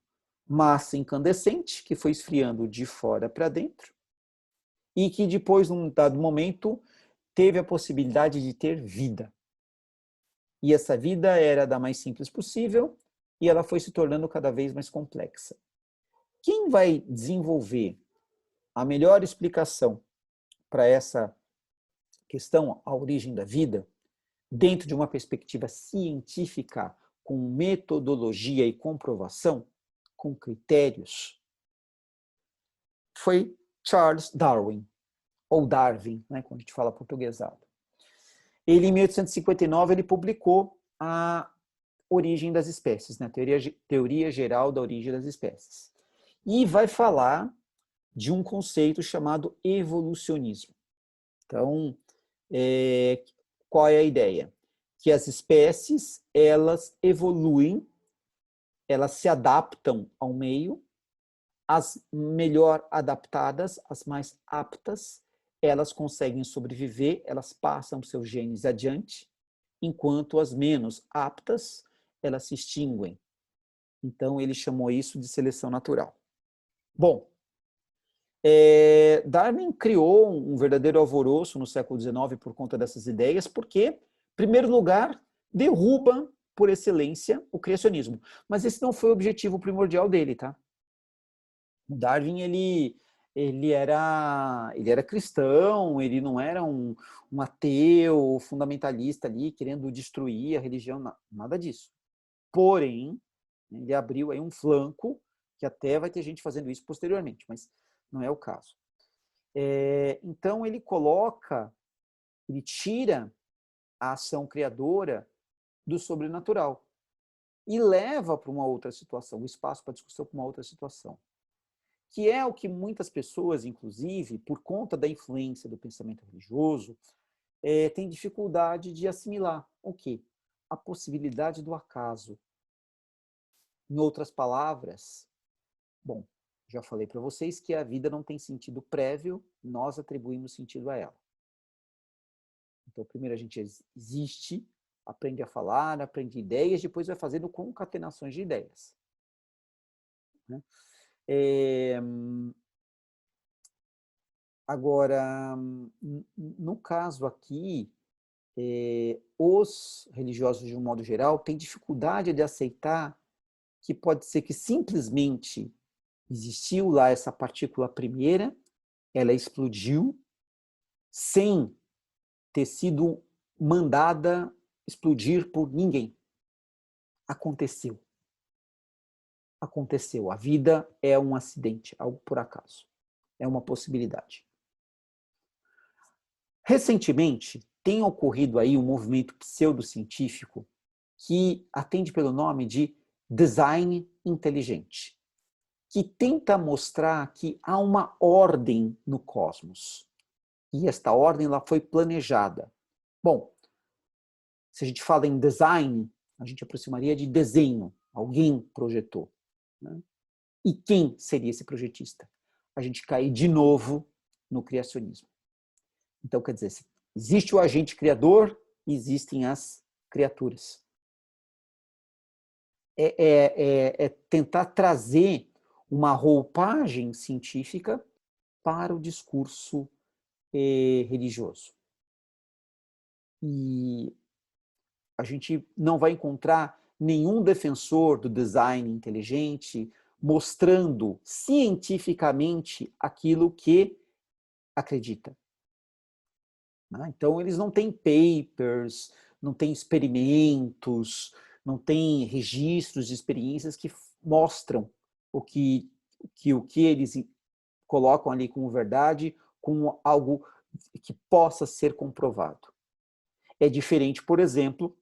massa incandescente que foi esfriando de fora para dentro e que depois, num dado momento, teve a possibilidade de ter vida. E essa vida era da mais simples possível e ela foi se tornando cada vez mais complexa. Quem vai desenvolver a melhor explicação para essa questão, a origem da vida, dentro de uma perspectiva científica, com metodologia e comprovação, com critérios, foi Charles Darwin, ou Darwin, né, quando a gente fala portuguesado. Ele, em 1859, ele publicou a origem das espécies, né, teoria geral da origem das espécies. E vai falar de um conceito chamado evolucionismo. Então, qual é a ideia? Que as espécies, elas evoluem, elas se adaptam ao meio, as melhor adaptadas, as mais aptas, elas conseguem sobreviver, elas passam seus genes adiante, enquanto as menos aptas, elas se extinguem. Então, ele chamou isso de seleção natural. Bom, Darwin criou um verdadeiro alvoroço no século XIX por conta dessas ideias, porque, em primeiro lugar, derruba, por excelência, o criacionismo. Mas esse não foi o objetivo primordial dele, tá? O Darwin, ele era cristão, ele não era um ateu fundamentalista ali, querendo destruir a religião, nada disso. Porém, ele abriu aí um flanco, que até vai ter gente fazendo isso posteriormente, mas não é o caso. Então, ele tira a ação criadora do sobrenatural e leva para uma outra situação, o espaço para discussão para uma outra situação, que é o que muitas pessoas, inclusive, por conta da influência do pensamento religioso, têm dificuldade de assimilar. O quê? A possibilidade do acaso. Em outras palavras, bom, já falei para vocês que a vida não tem sentido prévio, nós atribuímos sentido a ela. Então, primeiro a gente existe, aprende a falar, aprende ideias, depois vai fazendo concatenações de ideias. Agora, no caso aqui, os religiosos, de um modo geral, têm dificuldade de aceitar que pode ser que simplesmente existiu lá essa partícula primeira, ela explodiu, sem ter sido mandada explodir por ninguém. Aconteceu. Aconteceu. A vida é um acidente, algo por acaso. É uma possibilidade. Recentemente, tem ocorrido aí um movimento pseudocientífico que atende pelo nome de design inteligente, que tenta mostrar que há uma ordem no cosmos. E esta ordem ela foi planejada. Bom, se a gente fala em design, a gente aproximaria de desenho. Alguém projetou. Né? E quem seria esse projetista? A gente cai de novo no criacionismo. Então, quer dizer, existe o agente criador e existem as criaturas. É tentar trazer uma roupagem científica para o discurso religioso. E a gente não vai encontrar nenhum defensor do design inteligente mostrando cientificamente aquilo que acredita. Então, eles não têm papers, não têm experimentos, não têm registros de experiências que mostram o que eles colocam ali como verdade, como algo que possa ser comprovado. É diferente, por exemplo,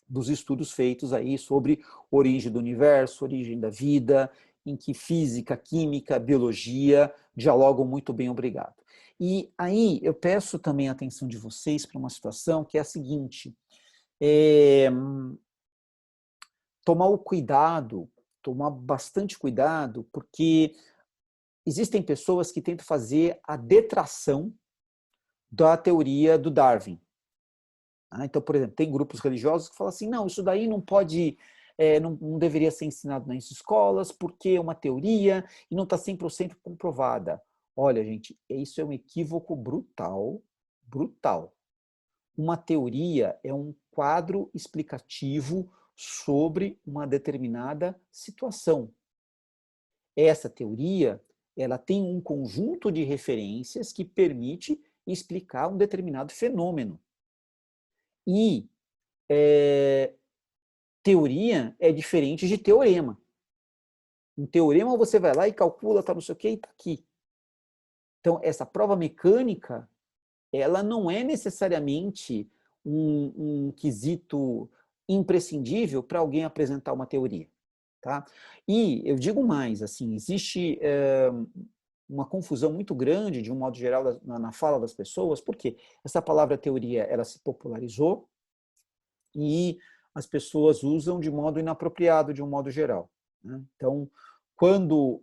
dos estudos feitos aí sobre origem do universo, origem da vida, em que física, química, biologia dialogam muito bem, obrigado. E aí eu peço também a atenção de vocês para uma situação que é a seguinte, tomar o cuidado, tomar bastante cuidado, porque existem pessoas que tentam fazer a detração da teoria do Darwin. Então, por exemplo, tem grupos religiosos que falam assim, não, isso daí não pode, não deveria ser ensinado nas escolas, porque é uma teoria e não está 100% comprovada. Olha, gente, isso é um equívoco brutal, brutal. Uma teoria é um quadro explicativo sobre uma determinada situação. Essa teoria, ela tem um conjunto de referências que permite explicar um determinado fenômeno. E teoria é diferente de teorema. Um teorema você vai lá e calcula, tá não sei o que, e tá aqui. Então, essa prova mecânica, ela não é necessariamente um quesito imprescindível para alguém apresentar uma teoria. Tá? E eu digo mais, assim, existe uma confusão muito grande, de um modo geral, na fala das pessoas, porque essa palavra teoria, ela se popularizou e as pessoas usam de modo inapropriado, de um modo geral. Né? Então, quando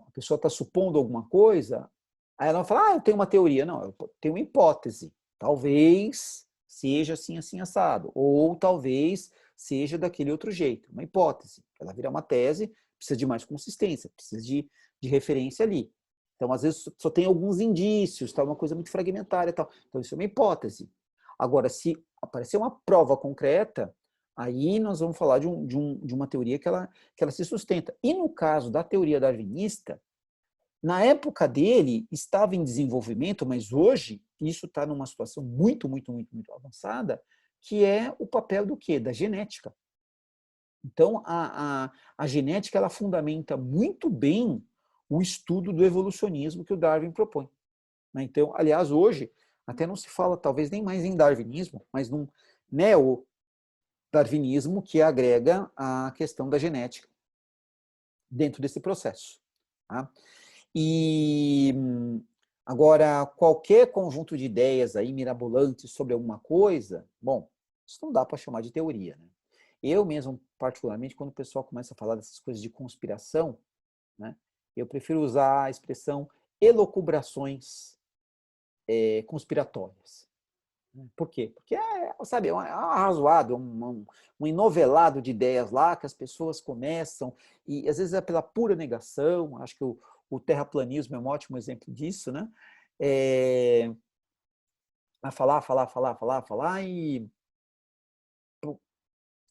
a pessoa está supondo alguma coisa, aí ela fala, eu tenho uma teoria. Não, eu tenho uma hipótese. Talvez seja assim, assim, assado. Ou talvez seja daquele outro jeito. Uma hipótese. Ela vira uma tese, precisa de mais consistência, precisa de referência ali. Então, às vezes, só tem alguns indícios, tá? Uma coisa muito fragmentária e tal. Então, isso é uma hipótese. Agora, se aparecer uma prova concreta, aí nós vamos falar de uma teoria que ela se sustenta. E no caso da teoria darwinista, na época dele estava em desenvolvimento, mas hoje isso está numa situação muito, muito, muito, muito avançada, que é o papel do quê? Da genética. Então, a genética ela fundamenta muito bem o estudo do evolucionismo que o Darwin propõe. Então, aliás, hoje, até não se fala talvez nem mais em darwinismo, mas num neo-darwinismo que agrega a questão da genética dentro desse processo. Tá? E agora, qualquer conjunto de ideias aí mirabolantes sobre alguma coisa, bom, isso não dá para chamar de teoria. Né? Eu mesmo, particularmente, quando o pessoal começa a falar dessas coisas de conspiração, né, eu prefiro usar a expressão elucubrações conspiratórias. Por quê? Porque sabe, é um arrazoado, um enovelado de ideias lá que as pessoas começam, e às vezes é pela pura negação, acho que o terraplanismo é um ótimo exemplo disso, né? A falar,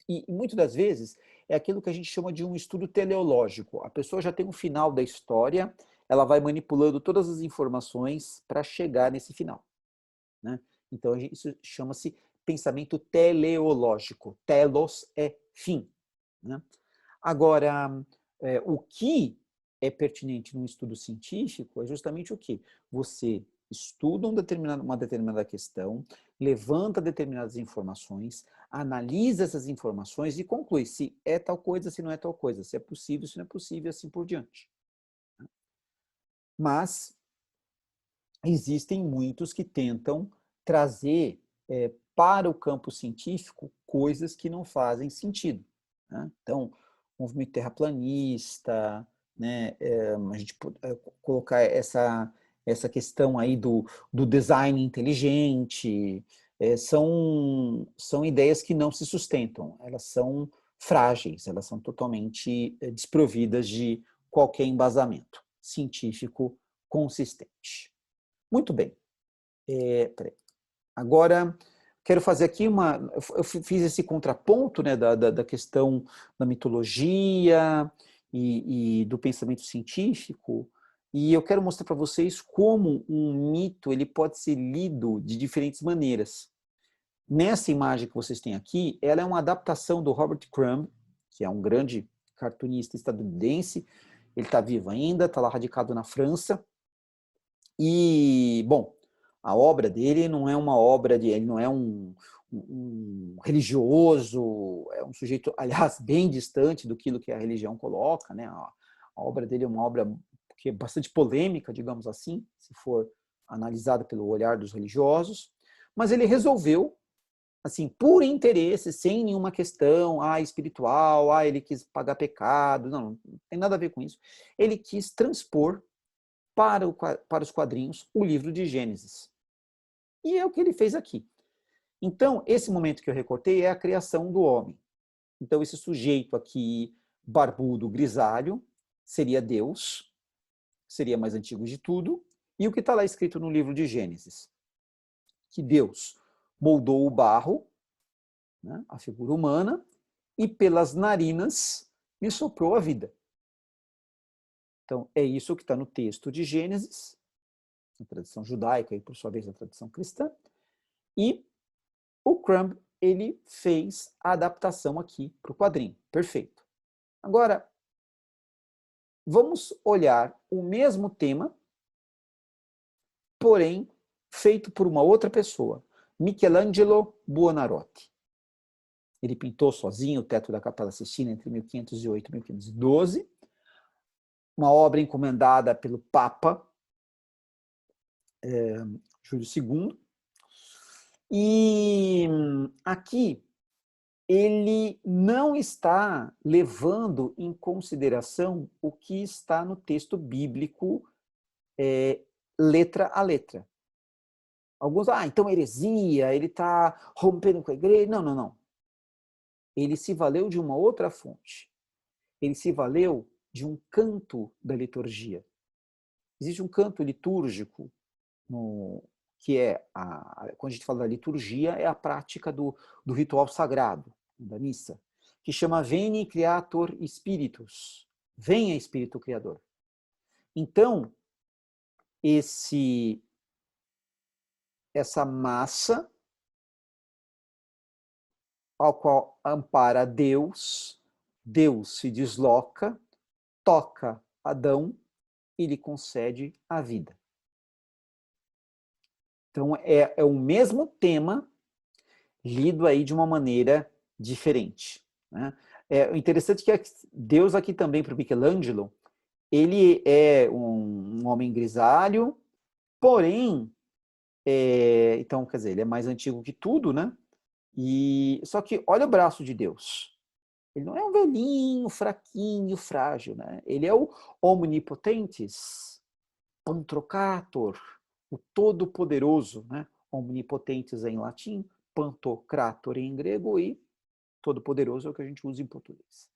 e muitas das vezes é aquilo que a gente chama de um estudo teleológico. A pessoa já tem um final da história, ela vai manipulando todas as informações para chegar nesse final. Né? Então, isso chama-se pensamento teleológico. Telos é fim. Né? Agora, o que é pertinente num estudo científico é justamente o quê? Você estuda uma determinada questão, levanta determinadas informações, analisa essas informações e conclui se é tal coisa, se não é tal coisa, se é possível, se não é possível, assim por diante. Mas existem muitos que tentam trazer para o campo científico coisas que não fazem sentido. Né? Então, movimento terraplanista, né? A gente colocar essa questão aí do design inteligente, são ideias que não se sustentam, elas são frágeis, elas são totalmente desprovidas de qualquer embasamento científico consistente. Muito bem. Agora, quero fazer aqui eu fiz esse contraponto, né, da questão da mitologia e do pensamento científico, e eu quero mostrar para vocês como um mito ele pode ser lido de diferentes maneiras. Nessa imagem que vocês têm aqui, ela é uma adaptação do Robert Crumb, que é um grande cartunista estadunidense. Ele está vivo ainda, está lá radicado na França. E, bom, a obra dele não é uma obra ele não é um um religioso, é um sujeito, aliás, bem distante do que a religião coloca, né? A obra dele é uma obra que é bastante polêmica, digamos assim, se for analisada pelo olhar dos religiosos, mas ele resolveu, assim, por interesse, sem nenhuma questão, espiritual, ele quis pagar pecado, não tem nada a ver com isso. Ele quis transpor para os quadrinhos o livro de Gênesis. E é o que ele fez aqui. Então, esse momento que eu recortei é a criação do homem. Então, esse sujeito aqui, barbudo, grisalho, seria Deus, seria mais antigo de tudo. E o que está lá escrito no livro de Gênesis? Que Deus moldou o barro, né, a figura humana, e pelas narinas me soprou a vida. Então, é isso que está no texto de Gênesis, na tradição judaica e, por sua vez, na tradição cristã. E o Crumb, ele fez a adaptação aqui para o quadrinho. Perfeito. Agora, vamos olhar o mesmo tema, porém, feito por uma outra pessoa, Michelangelo Buonarroti. Ele pintou sozinho o teto da Capela Sistina entre 1508 e 1512, uma obra encomendada pelo Papa Júlio II. E aqui ele não está levando em consideração o que está no texto bíblico letra a letra. Alguns, então heresia, ele está rompendo com a igreja. Não, não, não. Ele se valeu de uma outra fonte. Ele se valeu de um canto da liturgia. Existe um canto litúrgico, que é, quando a gente fala da liturgia, é a prática do ritual sagrado, da missa, que chama Veni Creator Spiritus. Venha Espírito Criador. Então, essa massa ao qual ampara Deus, Deus se desloca, toca Adão e lhe concede a vida. Então, é o mesmo tema lido aí de uma maneira diferente, né? O interessante é que Deus aqui também, para o Michelangelo, ele é um homem grisalho, porém, então, quer dizer, ele é mais antigo que tudo, né? Só que olha o braço de Deus. Ele não é um velhinho, fraquinho, frágil, né? Ele é o omnipotentes, pantocrator, o todo-poderoso, né? Omnipotentes em latim, pantocrator em grego e todo-poderoso é o que a gente usa em português.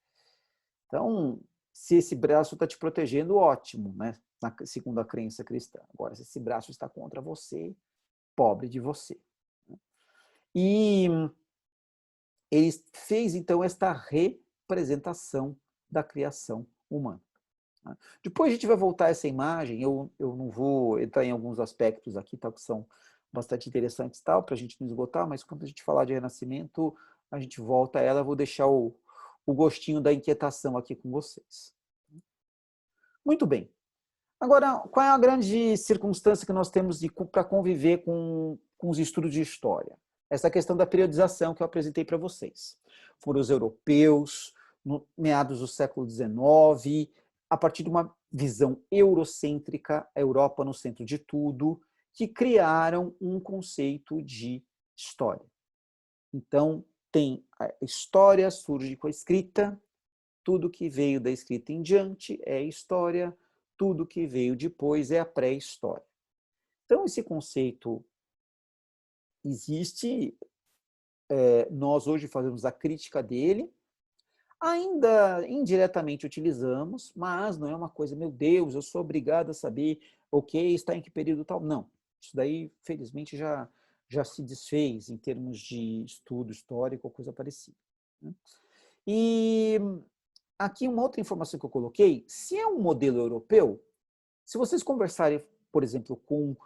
Então, se esse braço está te protegendo, ótimo, né? Segundo a crença cristã. Agora, se esse braço está contra você, pobre de você. E ele fez, então, esta representação da criação humana. Depois a gente vai voltar a essa imagem, eu não vou entrar em alguns aspectos aqui, que são bastante interessantes, para a gente não esgotar, mas quando a gente falar de renascimento, a gente volta a ela, eu vou deixar o gostinho da inquietação aqui com vocês. Muito bem. Agora, qual é a grande circunstância que nós temos para conviver com os estudos de história? Essa questão da periodização que eu apresentei para vocês. Foram os europeus, no meados do século XIX, a partir de uma visão eurocêntrica, a Europa no centro de tudo, que criaram um conceito de história. Então, a história surge com a escrita, tudo que veio da escrita em diante é história, tudo que veio depois é a pré-história. Então, esse conceito existe, nós hoje fazemos a crítica dele, ainda indiretamente utilizamos, mas não é uma coisa, meu Deus, eu sou obrigado a saber, está em que período tal. Não, isso daí, felizmente, já se desfez em termos de estudo histórico ou coisa parecida. E aqui uma outra informação que eu coloquei, se é um modelo europeu, se vocês conversarem, por exemplo, com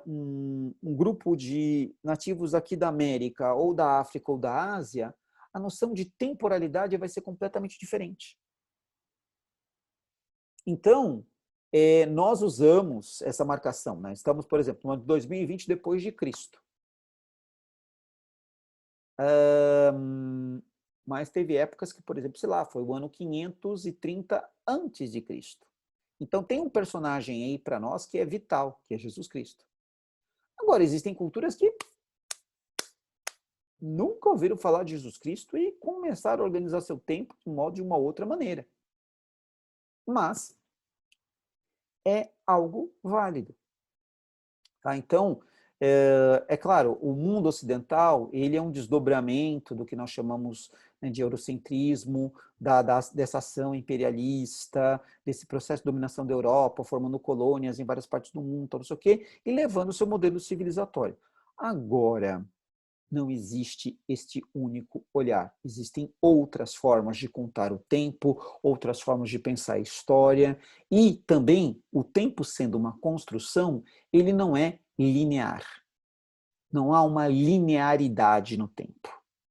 um grupo de nativos aqui da América, ou da África, ou da Ásia, a noção de temporalidade vai ser completamente diferente. Então, nós usamos essa marcação, né? Estamos, por exemplo, no ano de 2020 depois de Cristo. Mas teve épocas que, por exemplo, sei lá, foi o ano 530 antes de Cristo. Então tem um personagem aí para nós que é vital, que é Jesus Cristo. Agora, existem culturas que nunca ouviram falar de Jesus Cristo e começaram a organizar seu tempo de uma outra maneira. Mas é algo válido. Tá? Então, é claro, o mundo ocidental ele é um desdobramento do que nós chamamos, né, de eurocentrismo, dessa ação imperialista, desse processo de dominação da Europa, formando colônias em várias partes do mundo, não sei o quê, e levando o seu modelo civilizatório. Agora, não existe este único olhar. Existem outras formas de contar o tempo, outras formas de pensar a história, e também o tempo sendo uma construção, ele não é linear. Não há uma linearidade no tempo.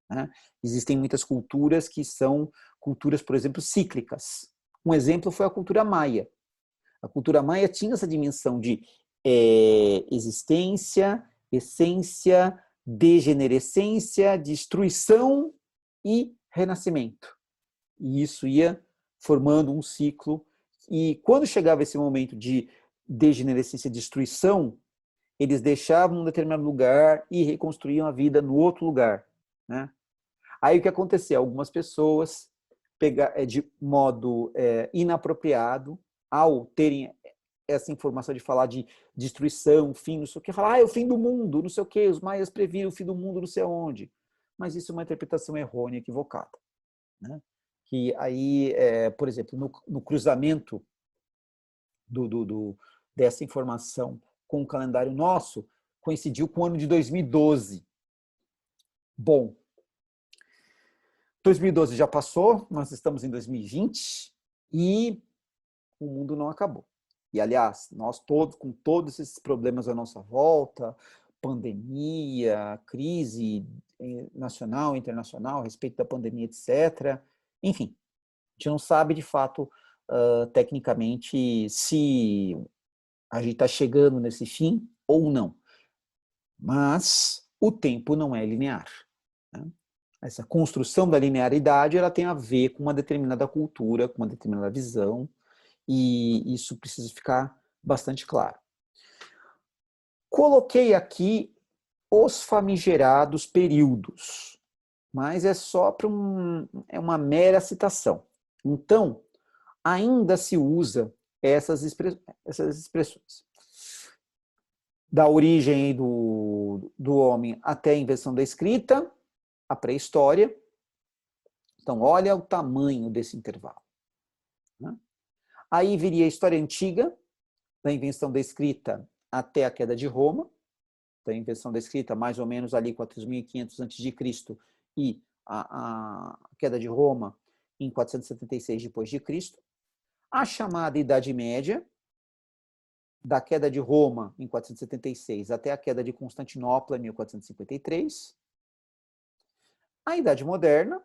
Né? Existem muitas culturas que são culturas, por exemplo, cíclicas. Um exemplo foi a cultura maia. A cultura maia tinha essa dimensão de existência, essência, degenerescência, destruição e renascimento. E isso ia formando um ciclo. E quando chegava esse momento de degenerescência e destruição, eles deixavam um determinado lugar e reconstruíam a vida no outro lugar. Né? Aí o que acontecia? Algumas pessoas, de modo inapropriado, ao terem essa informação de falar de destruição, fim, não sei o que, falar, é o fim do mundo, não sei o que, os maias previram o fim do mundo, não sei aonde. Mas isso é uma interpretação errônea, equivocada. Né? Que aí, por exemplo, no cruzamento dessa informação com o calendário nosso, coincidiu com o ano de 2012. Bom, 2012 já passou, nós estamos em 2020 e o mundo não acabou. E, aliás, nós todos, com todos esses problemas à nossa volta, pandemia, crise nacional, internacional, a respeito da pandemia, etc. Enfim, a gente não sabe, de fato, tecnicamente, se a gente está chegando nesse fim ou não. Mas o tempo não é linear. Né? Essa construção da linearidade ela tem a ver com uma determinada cultura, com uma determinada visão, e isso precisa ficar bastante claro. Coloquei aqui os famigerados períodos, mas é só para é uma mera citação. Então, ainda se usa essas expressões. Da origem do homem até a invenção da escrita, a pré-história. Então, olha o tamanho desse intervalo. Né? Aí viria a história antiga, da invenção da escrita até a queda de Roma, da invenção da escrita mais ou menos ali 4.500 a.C. e a queda de Roma em 476 depois de Cristo. A chamada Idade Média, da queda de Roma em 476 até a queda de Constantinopla em 1453. A Idade Moderna,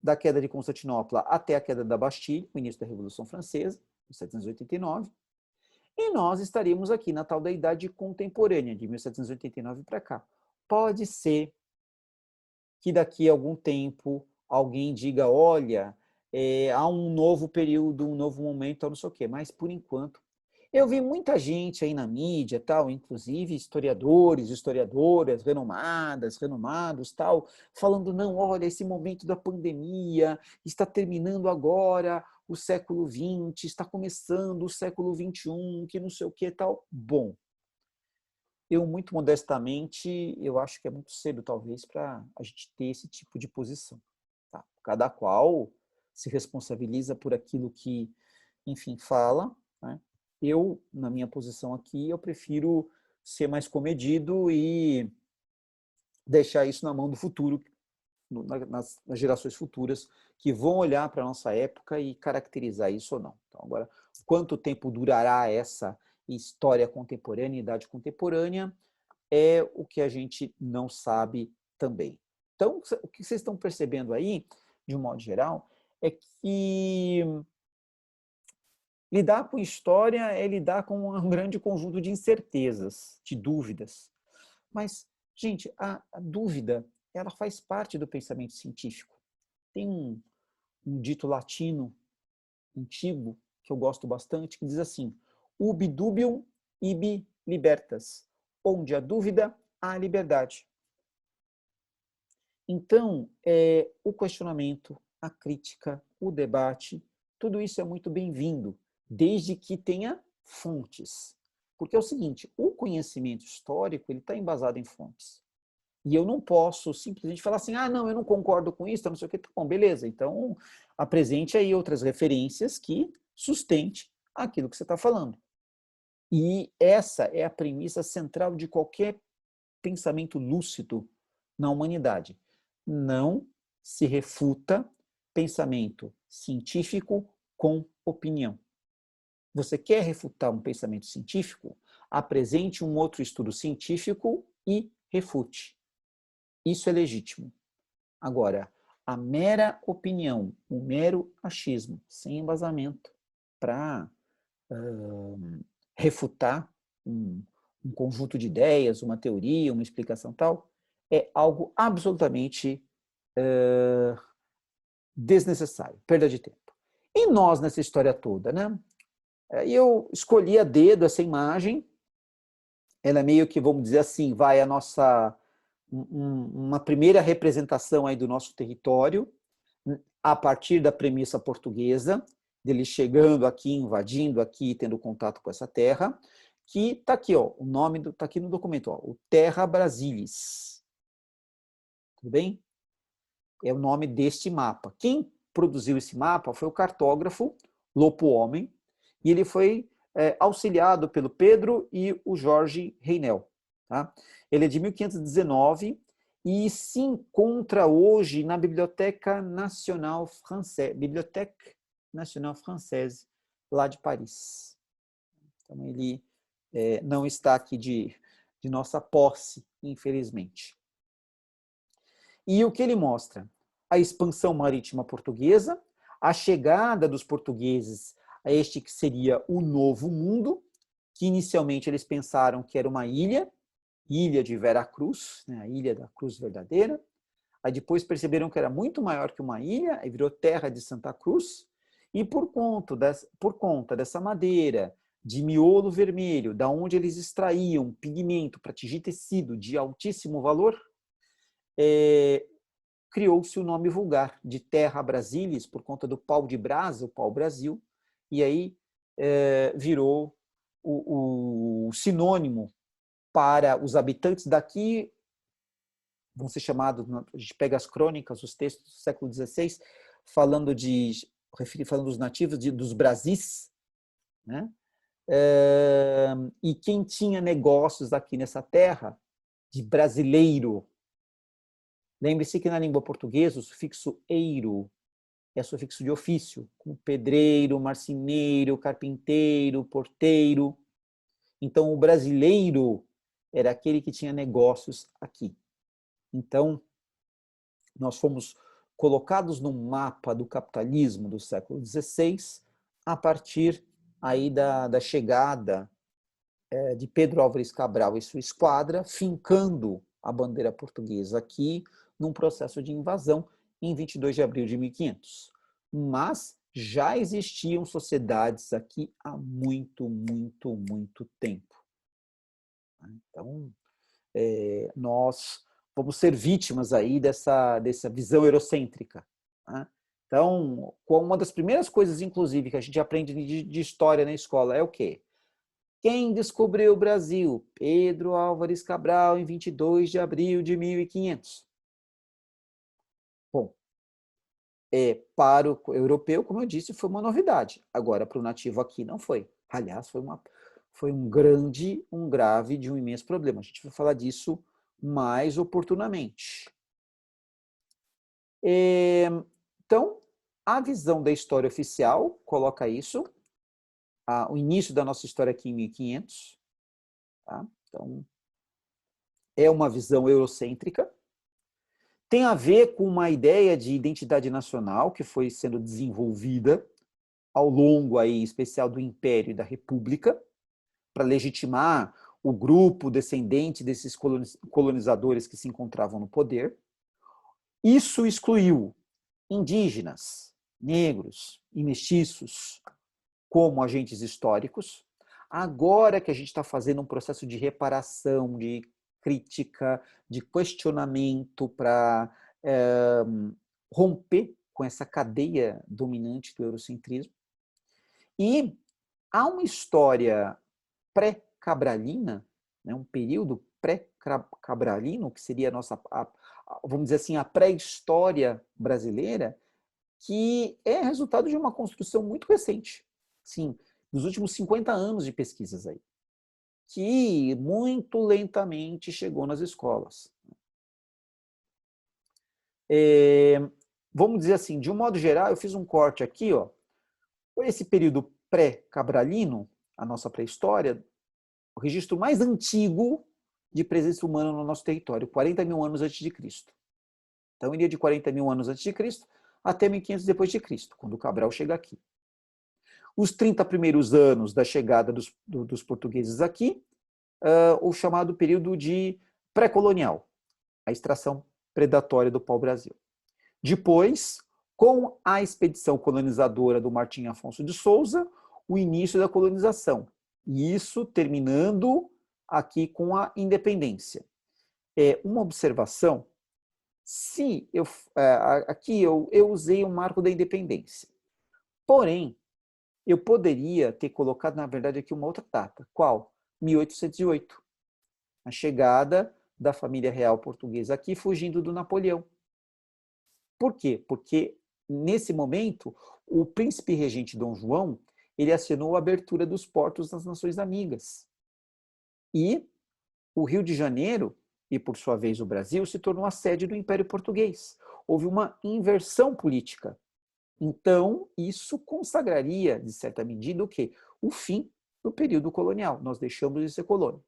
da queda de Constantinopla até a queda da Bastilha, o início da Revolução Francesa, em 1789. E nós estaríamos aqui na tal da Idade Contemporânea, de 1789 para cá. Pode ser que daqui a algum tempo alguém diga, olha, há um novo período, um novo momento, não sei o quê, mas por enquanto eu vi muita gente aí na mídia, tal, inclusive historiadores, historiadoras renomados, tal, falando, não, olha, esse momento da pandemia está terminando agora o século XX, está começando o século XXI, que não sei o que, tal. Bom, eu muito modestamente, eu acho que é muito cedo, talvez, para a gente ter esse tipo de posição. Tá? Cada qual se responsabiliza por aquilo que, enfim, fala, né? Eu, na minha posição aqui, eu prefiro ser mais comedido e deixar isso na mão do futuro, nas gerações futuras, que vão olhar para a nossa época e caracterizar isso ou não. Então, agora, quanto tempo durará essa história contemporânea, idade contemporânea, é o que a gente não sabe também. Então, o que vocês estão percebendo aí, de um modo geral, é que lidar com história é lidar com um grande conjunto de incertezas, de dúvidas. Mas, gente, a dúvida ela faz parte do pensamento científico. Tem um dito latino antigo, que eu gosto bastante, que diz assim: ubi dubium ibi libertas. Onde há dúvida, há liberdade. Então, o questionamento, a crítica, o debate, tudo isso é muito bem-vindo, desde que tenha fontes. Porque é o seguinte, o conhecimento histórico ele está embasado em fontes. E eu não posso simplesmente falar assim, ah, não, eu não concordo com isso, não sei o que, tá bom, beleza. Então, apresente aí outras referências que sustente aquilo que você está falando. E essa é a premissa central de qualquer pensamento lúcido na humanidade. Não se refuta pensamento científico com opinião. Você quer refutar um pensamento científico? Apresente um outro estudo científico e refute. Isso é legítimo. Agora, a mera opinião, o mero achismo, sem embasamento, para refutar um conjunto de ideias, uma teoria, uma explicação tal, é algo absolutamente desnecessário, perda de tempo. E nós nessa história toda, né? Eu escolhi a dedo essa imagem, ela é meio que, vamos dizer assim, vai a nossa uma primeira representação aí do nosso território, a partir da premissa portuguesa, dele chegando aqui, invadindo aqui, tendo contato com essa terra, que está aqui, ó, o nome está aqui no documento, ó, o Terra Brasilis. Tudo bem? É o nome deste mapa. Quem produziu esse mapa foi o cartógrafo Lopo Homem, e ele foi auxiliado pelo Pedro e o Jorge Reinel. Tá? Ele é de 1519 e se encontra hoje na Biblioteca Nacional Française, Bibliothèque Nationale Française, lá de Paris. Então, ele não está aqui de nossa posse, infelizmente. E o que ele mostra? A expansão marítima portuguesa, a chegada dos portugueses a este que seria o Novo Mundo, que inicialmente eles pensaram que era uma ilha de Veracruz, né, a ilha da Cruz Verdadeira. Aí depois perceberam que era muito maior que uma ilha, aí virou Terra de Santa Cruz, e por conta dessa madeira de miolo vermelho, da onde eles extraíam pigmento para tingir tecido de altíssimo valor, criou-se o nome vulgar de Terra Brasilis, por conta do pau de brasa, o pau-brasil, e aí virou o sinônimo para os habitantes daqui, vão ser chamados, a gente pega as crônicas, os textos do século XVI, falando dos nativos, dos Brasis, né? E quem tinha negócios aqui nessa terra, de brasileiro. Lembre-se que na língua portuguesa o sufixo eiro é sufixo de ofício, como pedreiro, marceneiro, carpinteiro, porteiro. Então, o brasileiro era aquele que tinha negócios aqui. Então, nós fomos colocados no mapa do capitalismo do século XVI a partir aí da chegada de Pedro Álvares Cabral e sua esquadra, fincando a bandeira portuguesa aqui num processo de invasão em 22 de abril de 1500. Mas já existiam sociedades aqui há muito, muito, muito tempo. Então, nós vamos ser vítimas aí dessa visão eurocêntrica. Né? Então, uma das primeiras coisas, inclusive, que a gente aprende de história na escola é o quê? Quem descobriu o Brasil? Pedro Álvares Cabral, em 22 de abril de 1500. Bom, para o europeu, como eu disse, foi uma novidade. Agora, para o nativo aqui, não foi. Aliás, foi um grave, de um imenso problema. A gente vai falar disso mais oportunamente. Então, a visão da história oficial coloca isso, o início da nossa história aqui em 1500. Tá? Então, é uma visão eurocêntrica. Tem a ver com uma ideia de identidade nacional que foi sendo desenvolvida ao longo, aí, em especial, do Império e da República, para legitimar o grupo descendente desses colonizadores que se encontravam no poder. Isso excluiu indígenas, negros e mestiços como agentes históricos. Agora que a gente está fazendo um processo de reparação, de crítica, de questionamento para romper com essa cadeia dominante do eurocentrismo. E há uma história pré-cabralina, né, um período pré-cabralino, que seria a nossa, vamos dizer assim, a pré-história brasileira, que é resultado de uma construção muito recente, sim, dos últimos 50 anos de pesquisas aí, que muito lentamente chegou nas escolas. Vamos dizer assim, de um modo geral, eu fiz um corte aqui, ó, esse período pré-cabralino, a nossa pré-história, o registro mais antigo de presença humana no nosso território, 40 mil anos antes de Cristo. Então, iria de 40 mil anos antes de Cristo até 1500 depois de Cristo, quando o Cabral chega aqui. Os 30 primeiros anos da chegada dos portugueses aqui, o chamado período de pré-colonial, a extração predatória do pau-brasil. Depois, com a expedição colonizadora do Martim Afonso de Souza, o início da colonização. E isso terminando aqui com a independência. Uma observação, aqui eu usei o marco da independência. Porém, eu poderia ter colocado, na verdade, aqui uma outra data. Qual? 1808. A chegada da família real portuguesa aqui, fugindo do Napoleão. Por quê? Porque, nesse momento, o príncipe regente Dom João, ele assinou a abertura dos portos das Nações Amigas. E o Rio de Janeiro, e por sua vez o Brasil, se tornou a sede do Império Português. Houve uma inversão política. Então, isso consagraria, de certa medida, o quê? O fim do período colonial. Nós deixamos de ser colônia.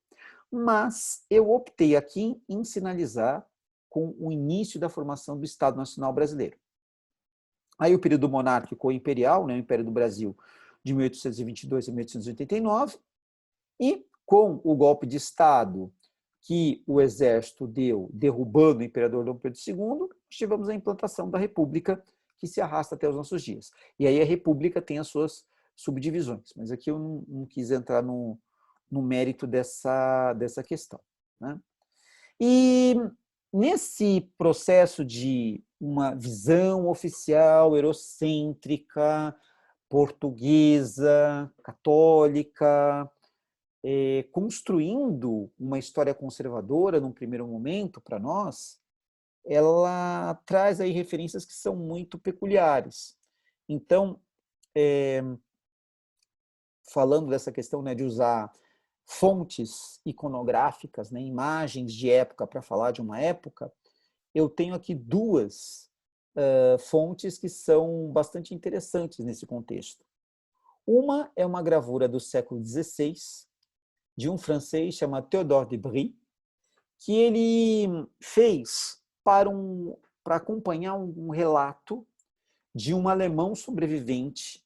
Mas eu optei aqui em sinalizar com o início da formação do Estado Nacional Brasileiro. Aí o período monárquico imperial, né, o Império do Brasil, de 1822 a 1889, e com o golpe de Estado que o Exército deu, derrubando o imperador Dom Pedro II, tivemos a implantação da República, que se arrasta até os nossos dias. E aí a República tem as suas subdivisões, mas aqui eu não quis entrar no mérito dessa questão, né? E nesse processo de uma visão oficial, eurocêntrica, portuguesa, católica, construindo uma história conservadora num primeiro momento para nós, ela traz aí referências que são muito peculiares. Então, falando dessa questão, né, de usar fontes iconográficas, né, imagens de época para falar de uma época, eu tenho aqui duas fontes que são bastante interessantes nesse contexto. Uma é uma gravura do século XVI, de um francês chamado Théodore de Brie, que ele fez para acompanhar um relato de um alemão sobrevivente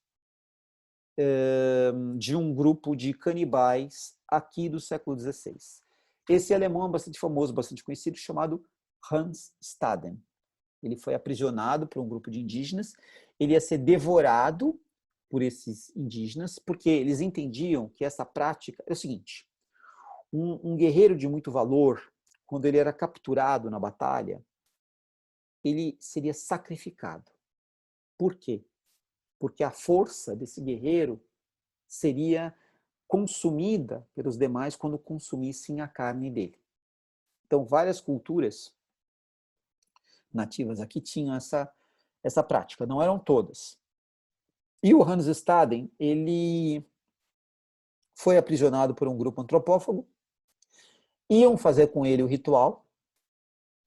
de um grupo de canibais aqui do século XVI. Esse alemão é bastante famoso, bastante conhecido, chamado Hans Staden. Ele foi aprisionado por um grupo de indígenas, ele ia ser devorado por esses indígenas, porque eles entendiam que essa prática é o seguinte: um guerreiro de muito valor, quando ele era capturado na batalha, ele seria sacrificado. Por quê? Porque a força desse guerreiro seria consumida pelos demais quando consumissem a carne dele. Então, várias culturas nativas aqui tinham essa prática, não eram todas. E o Hans Staden, ele foi aprisionado por um grupo antropófago, iam fazer com ele o ritual,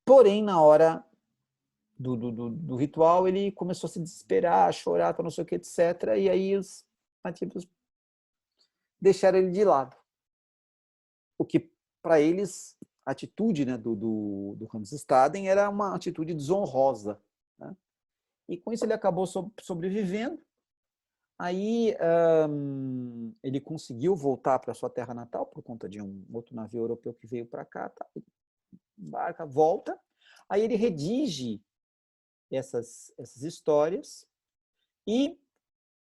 porém, na hora do ritual, ele começou a se desesperar, a chorar, não sei o que, etc. E aí os nativos deixaram ele de lado. O que, para eles, a atitude, né, do Hans Staden era uma atitude desonrosa, né? E com isso ele acabou sobrevivendo. Aí ele conseguiu voltar para sua terra natal por conta de um outro navio europeu que veio para cá, tá? Embarca, volta. Aí ele redige essas histórias e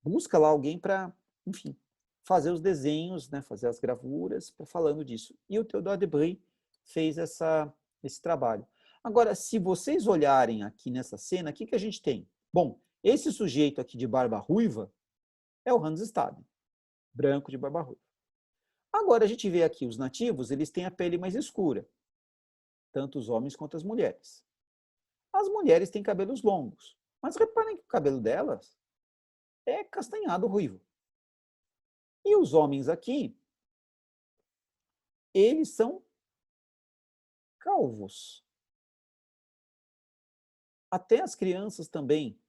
busca lá alguém para, enfim, fazer os desenhos, né, fazer as gravuras, falando disso. E o Theodore de Bry fez esse trabalho. Agora, se vocês olharem aqui nessa cena, o que a gente tem? Bom, esse sujeito aqui de barba ruiva é o Hans Staden, branco de barba ruiva. Agora, a gente vê aqui os nativos, eles têm a pele mais escura, tanto os homens quanto as mulheres. As mulheres têm cabelos longos, mas reparem que o cabelo delas é castanhado ruivo. E os homens aqui, eles são calvos. Até as crianças também.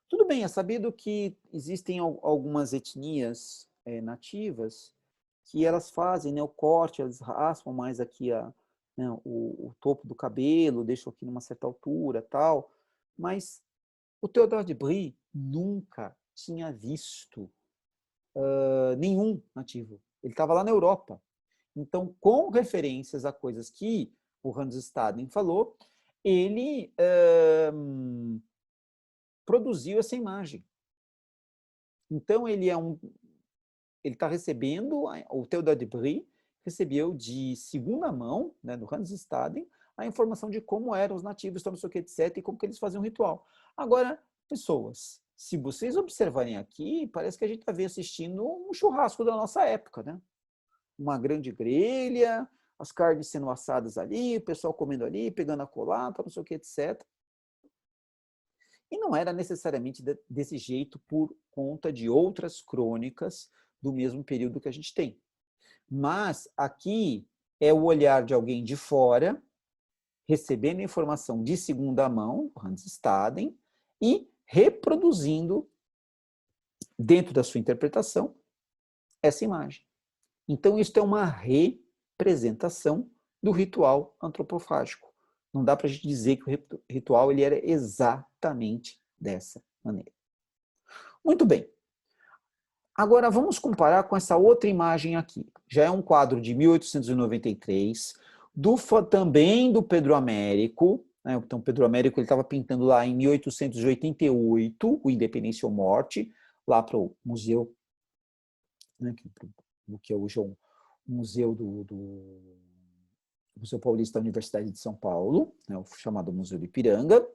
Tudo bem, é sabido que existem algumas etnias nativas que elas fazem, né, o corte, elas raspam mais aqui né, o topo do cabelo, deixam aqui numa certa altura, tal. Mas o Theodore de Bry nunca tinha visto nenhum nativo. Ele estava lá na Europa. Então, com referências a coisas que o Hans Staden falou, ele produziu essa imagem. Então, ele está recebendo, o Theodore de Bry recebeu de segunda mão, né, do Hans Staden, a informação de como eram os nativos, não sei o que, etc., e como que eles faziam o ritual. Agora, pessoas, se vocês observarem aqui, parece que a gente está assistindo um churrasco da nossa época, né? Uma grande grelha, as carnes sendo assadas ali, o pessoal comendo ali, pegando a colata, não sei o que, etc. E não era necessariamente desse jeito por conta de outras crônicas do mesmo período que a gente tem. Mas aqui é o olhar de alguém de fora, recebendo informação de segunda mão, Hans Staden, e reproduzindo, dentro da sua interpretação, essa imagem. Então, isso é uma representação do ritual antropofágico. Não dá para a gente dizer que o ritual ele era exatamente dessa maneira. Muito bem. Agora, vamos comparar com essa outra imagem aqui. Já é um quadro de 1893, também do Pedro Américo. Né? Então, Pedro Américo estava pintando lá em 1888, o Independência ou Morte, lá para o museu, né, que é hoje o museu do Museu Paulista da Universidade de São Paulo, né, o chamado Museu do Ipiranga.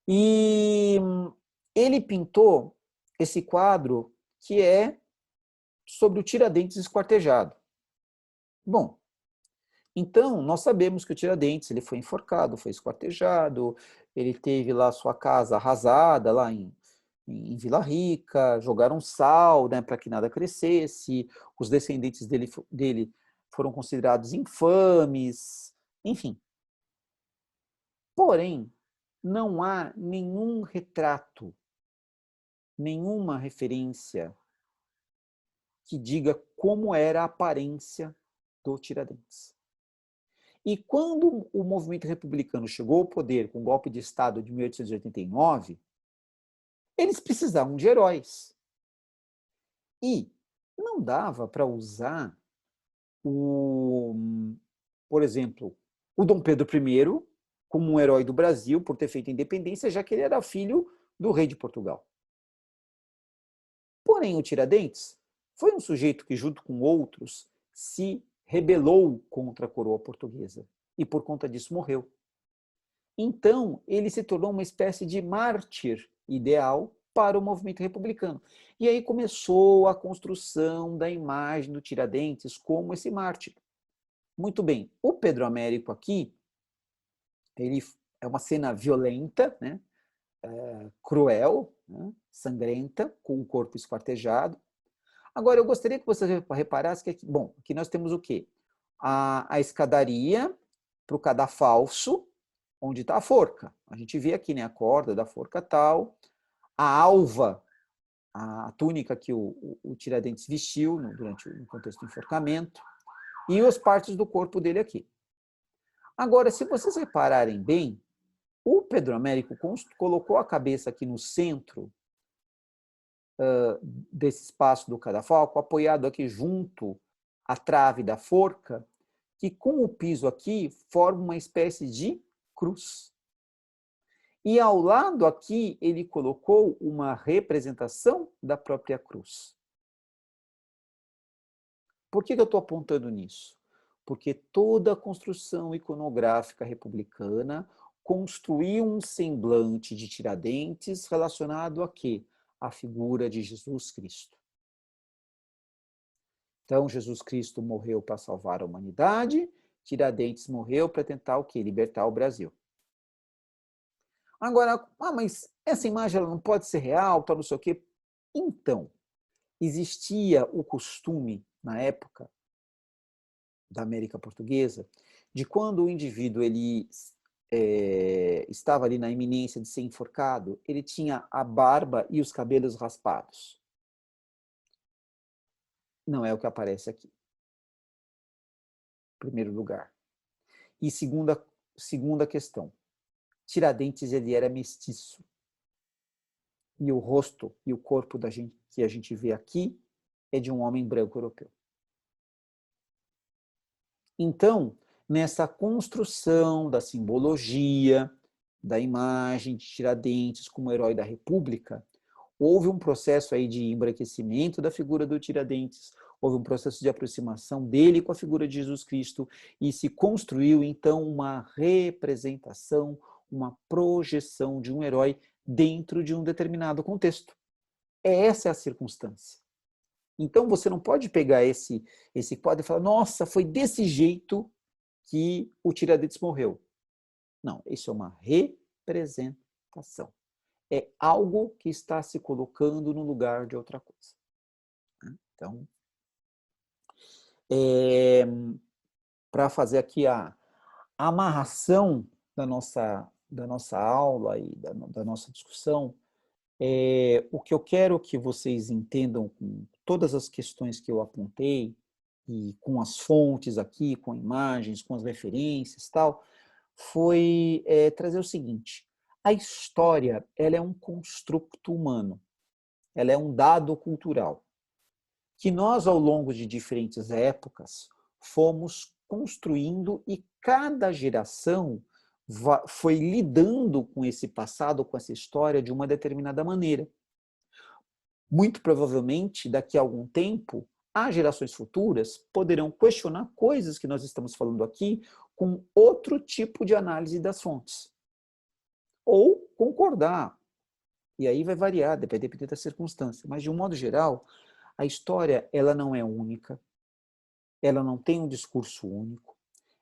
E ele pintou esse quadro que é sobre o Tiradentes esquartejado. Bom, então nós sabemos que o Tiradentes ele foi enforcado, foi esquartejado, ele teve lá sua casa arrasada lá em Vila Rica, jogaram sal, né, para que nada crescesse, os descendentes dele foram considerados infames, enfim. Porém, não há nenhum retrato, nenhuma referência que diga como era a aparência do Tiradentes. E quando o movimento republicano chegou ao poder com o golpe de Estado de 1889, eles precisavam de heróis. E não dava para usar, por exemplo, o Dom Pedro I como um herói do Brasil por ter feito a independência, já que ele era filho do rei de Portugal. Porém, o Tiradentes foi um sujeito que, junto com outros, se rebelou contra a coroa portuguesa e, por conta disso, morreu. Então, ele se tornou uma espécie de mártir ideal para o movimento republicano. E aí começou a construção da imagem do Tiradentes como esse mártir. Muito bem, o Pedro Américo aqui, ele é uma cena violenta, né? Cruel, né? Sangrenta, com o corpo esquartejado. Agora, eu gostaria que você reparasse que, bom, aqui nós temos o quê? A escadaria para o cadafalso, onde está a forca. A gente vê aqui, né, a corda da forca tal, a alva, a túnica que o Tiradentes vestiu durante o contexto do enforcamento, e as partes do corpo dele aqui. Agora, se vocês repararem bem, o Pedro Américo colocou a cabeça aqui no centro desse espaço do cadafalco, apoiado aqui junto à trave da forca, que com o piso aqui forma uma espécie de cruz. E ao lado aqui, ele colocou uma representação da própria cruz. Por que eu estou apontando nisso? Porque toda a construção iconográfica republicana construiu um semblante de Tiradentes relacionado a quê? A figura de Jesus Cristo. Então, Jesus Cristo morreu para salvar a humanidade, Tiradentes morreu para tentar o quê? Libertar o Brasil. Agora, mas essa imagem ela não pode ser real, tá, não sei o quê. Então, existia o costume, na época da América Portuguesa, de quando o indivíduo ele estava ali na iminência de ser enforcado, ele tinha a barba e os cabelos raspados. Não é o que aparece aqui. Em primeiro lugar. E segunda questão. Tiradentes ele era mestiço. E o rosto e o corpo que a gente vê aqui é de um homem branco europeu. Então, nessa construção da simbologia, da imagem de Tiradentes como herói da República, houve um processo aí de embranquecimento da figura do Tiradentes, houve um processo de aproximação dele com a figura de Jesus Cristo e se construiu, então, uma representação, uma projeção de um herói dentro de um determinado contexto. Essa é a circunstância. Então, você não pode pegar esse quadro e falar, nossa, foi desse jeito que o Tiradentes morreu. Não, isso é uma representação. É algo que está se colocando no lugar de outra coisa. Então, para fazer aqui a amarração da nossa aula e da nossa discussão, o que eu quero que vocês entendam com todas as questões que eu apontei, e com as fontes aqui, com imagens, com as referências tal, foi trazer o seguinte: a história ela é um construto humano, ela é um dado cultural, que nós, ao longo de diferentes épocas, fomos construindo e cada geração foi lidando com esse passado, com essa história de uma determinada maneira. Muito provavelmente, daqui a algum tempo, as gerações futuras poderão questionar coisas que nós estamos falando aqui com outro tipo de análise das fontes. Ou concordar. E aí vai variar, vai depender da circunstância. Mas, de um modo geral, a história ela não é única, ela não tem um discurso único,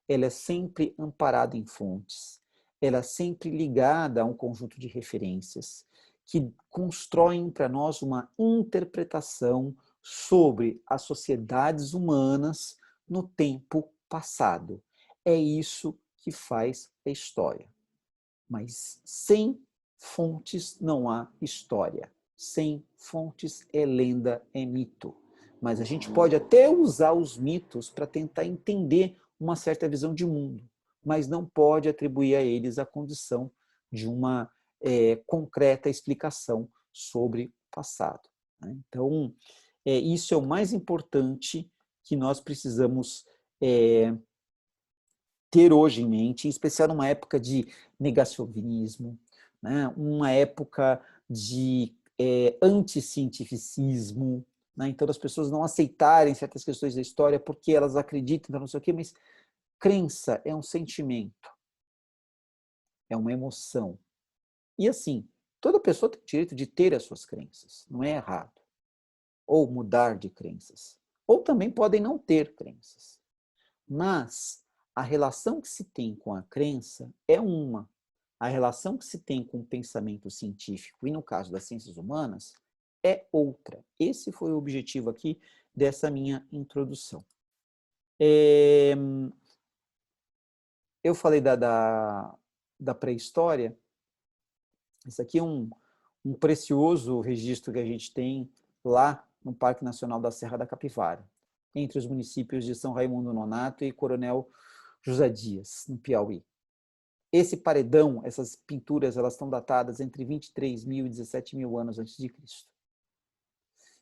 ela é sempre amparada em fontes, ela é sempre ligada a um conjunto de referências que constroem para nós uma interpretação sobre as sociedades humanas no tempo passado. É isso que faz a história. Mas sem fontes não há história. Sem fontes é lenda, é mito. Mas a gente pode até usar os mitos para tentar entender uma certa visão de mundo, mas não pode atribuir a eles a condição de uma concreta explicação sobre o passado. Então, isso é o mais importante que nós precisamos ter hoje em mente, em especial numa época de negacionismo, né? Uma época de anticientificismo, né? Então as pessoas não aceitarem certas questões da história porque elas acreditam, não sei o quê, mas crença é um sentimento, é uma emoção. E assim, toda pessoa tem o direito de ter as suas crenças, não é errado. Ou mudar de crenças. Ou também podem não ter crenças. Mas a relação que se tem com a crença é uma. A relação que se tem com o pensamento científico, e no caso das ciências humanas, é outra. Esse foi o objetivo aqui dessa minha introdução. Eu falei da pré-história. Isso aqui é um precioso registro que a gente tem lá no Parque Nacional da Serra da Capivara, entre os municípios de São Raimundo Nonato e Coronel José Dias, no Piauí. Esse paredão, essas pinturas, elas estão datadas entre 23.000 e 17.000 anos antes de Cristo.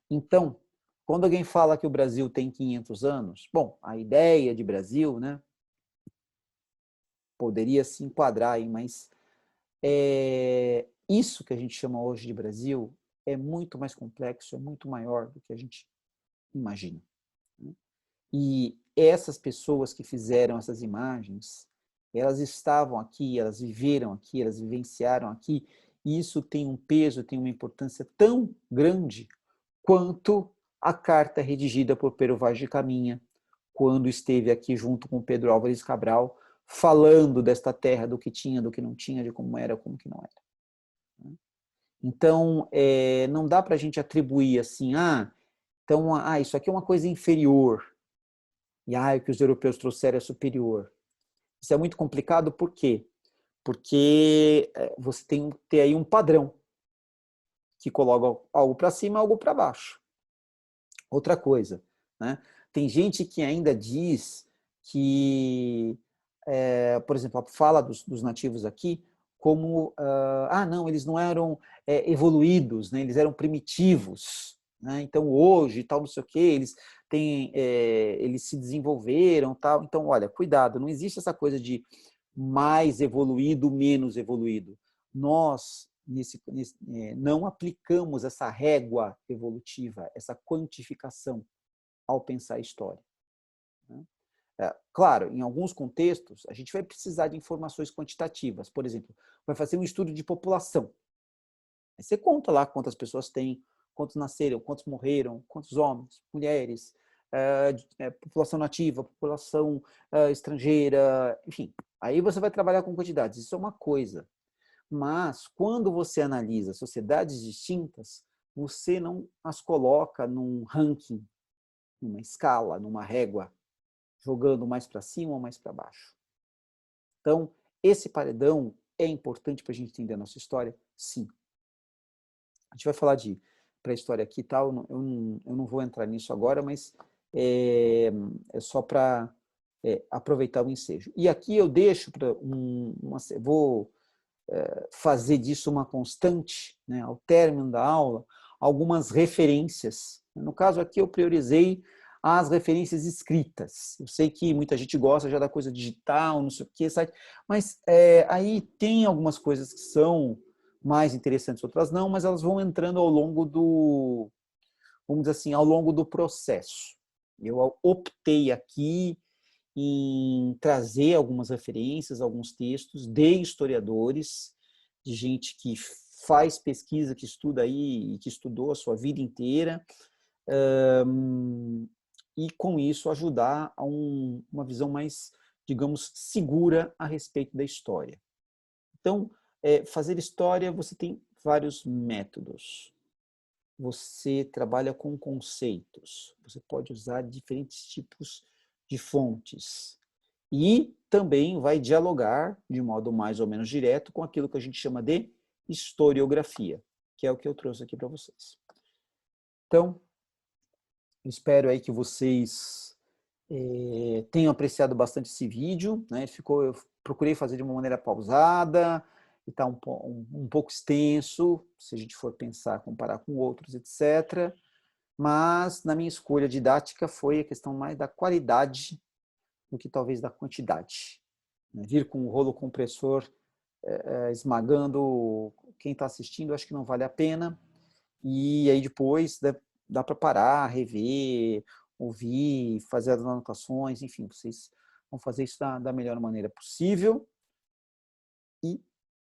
Então, quando alguém fala que o Brasil tem 500 anos, bom, a ideia de Brasil, né, poderia se enquadrar aí, mas isso que a gente chama hoje de Brasil é muito mais complexo, é muito maior do que a gente imagina. Né? E essas pessoas que fizeram essas imagens, elas estavam aqui, elas viveram aqui, elas vivenciaram aqui, e isso tem um peso, tem uma importância tão grande quanto a carta redigida por Pero Vaz de Caminha, quando esteve aqui junto com Pedro Álvares Cabral, falando desta terra, do que tinha, do que não tinha, de como era, como que não era. Então, não dá para a gente atribuir assim, então, isso aqui é uma coisa inferior, e o que os europeus trouxeram é superior. Isso é muito complicado, por quê? Porque você tem que ter aí um padrão, que coloca algo para cima, algo para baixo. Outra coisa, né? Tem gente que ainda diz que, por exemplo, a fala dos nativos aqui, como, não, eles não eram evoluídos, né? Eles eram primitivos. Né? Então, hoje, tal, não sei o quê, eles se desenvolveram, tal. Então, olha, cuidado, não existe essa coisa de mais evoluído, menos evoluído. Nós não aplicamos essa régua evolutiva, essa quantificação ao pensar a história. Claro, em alguns contextos, a gente vai precisar de informações quantitativas. Por exemplo, vai fazer um estudo de população. Aí você conta lá quantas pessoas tem, quantos nasceram, quantos morreram, quantos homens, mulheres, população nativa, população estrangeira, enfim. Aí você vai trabalhar com quantidades. Isso é uma coisa. Mas, quando você analisa sociedades distintas, você não as coloca num ranking, numa escala, numa régua, jogando mais para cima ou mais para baixo. Então, esse paredão é importante para a gente entender a nossa história? Sim. A gente vai falar de pré-história aqui e tal, eu não vou entrar nisso agora, mas é só para aproveitar o ensejo. E aqui eu deixo, vou fazer disso uma constante, né, ao término da aula, algumas referências. No caso aqui eu priorizei as referências escritas. Eu sei que muita gente gosta já da coisa digital, não sei o que, mas aí tem algumas coisas que são mais interessantes, outras não, mas elas vão entrando ao longo vamos dizer assim, ao longo do processo. Eu optei aqui em trazer algumas referências, alguns textos de historiadores, de gente que faz pesquisa, que estuda aí, que estudou a sua vida inteira, e com isso ajudar a uma visão mais, digamos, segura a respeito da história. Então, fazer história, você tem vários métodos. Você trabalha com conceitos, você pode usar diferentes tipos de fontes. E também vai dialogar, de modo mais ou menos direto, com aquilo que a gente chama de historiografia, que é o que eu trouxe aqui para vocês. Então, espero aí que vocês tenham apreciado bastante esse vídeo. Né? Eu procurei fazer de uma maneira pausada, e está um pouco extenso, se a gente for pensar, comparar com outros, etc. Mas, na minha escolha didática, foi a questão mais da qualidade do que talvez da quantidade. Vir com o rolo compressor esmagando quem está assistindo, acho que não vale a pena. E aí depois dá para parar, rever, ouvir, fazer as anotações, enfim, vocês vão fazer isso da melhor maneira possível. E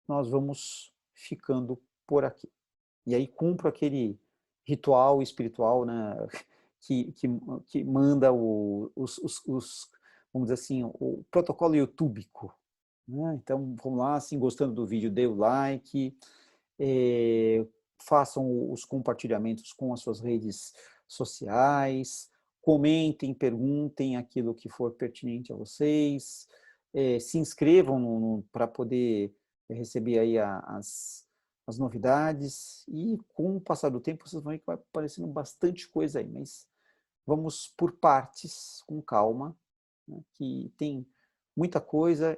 nós vamos ficando por aqui. E aí cumpro aquele ritual espiritual, né, que manda vamos dizer assim, o protocolo youtúbico. Né? Então, vamos lá, assim, gostando do vídeo, dê o like, façam os compartilhamentos com as suas redes sociais, comentem, perguntem aquilo que for pertinente a vocês, se inscrevam para poder receber aí as novidades, e com o passar do tempo vocês vão ver que vai aparecendo bastante coisa aí, mas vamos por partes, com calma, né, que tem muita coisa,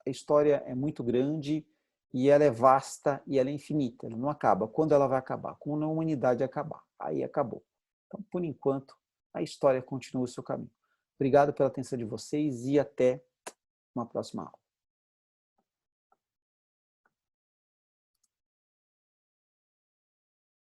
a história é muito grande, e ela é vasta e ela é infinita, ela não acaba. Quando ela vai acabar? Quando a humanidade acabar. Aí acabou. Então, por enquanto, a história continua o seu caminho. Obrigado pela atenção de vocês e até uma próxima aula.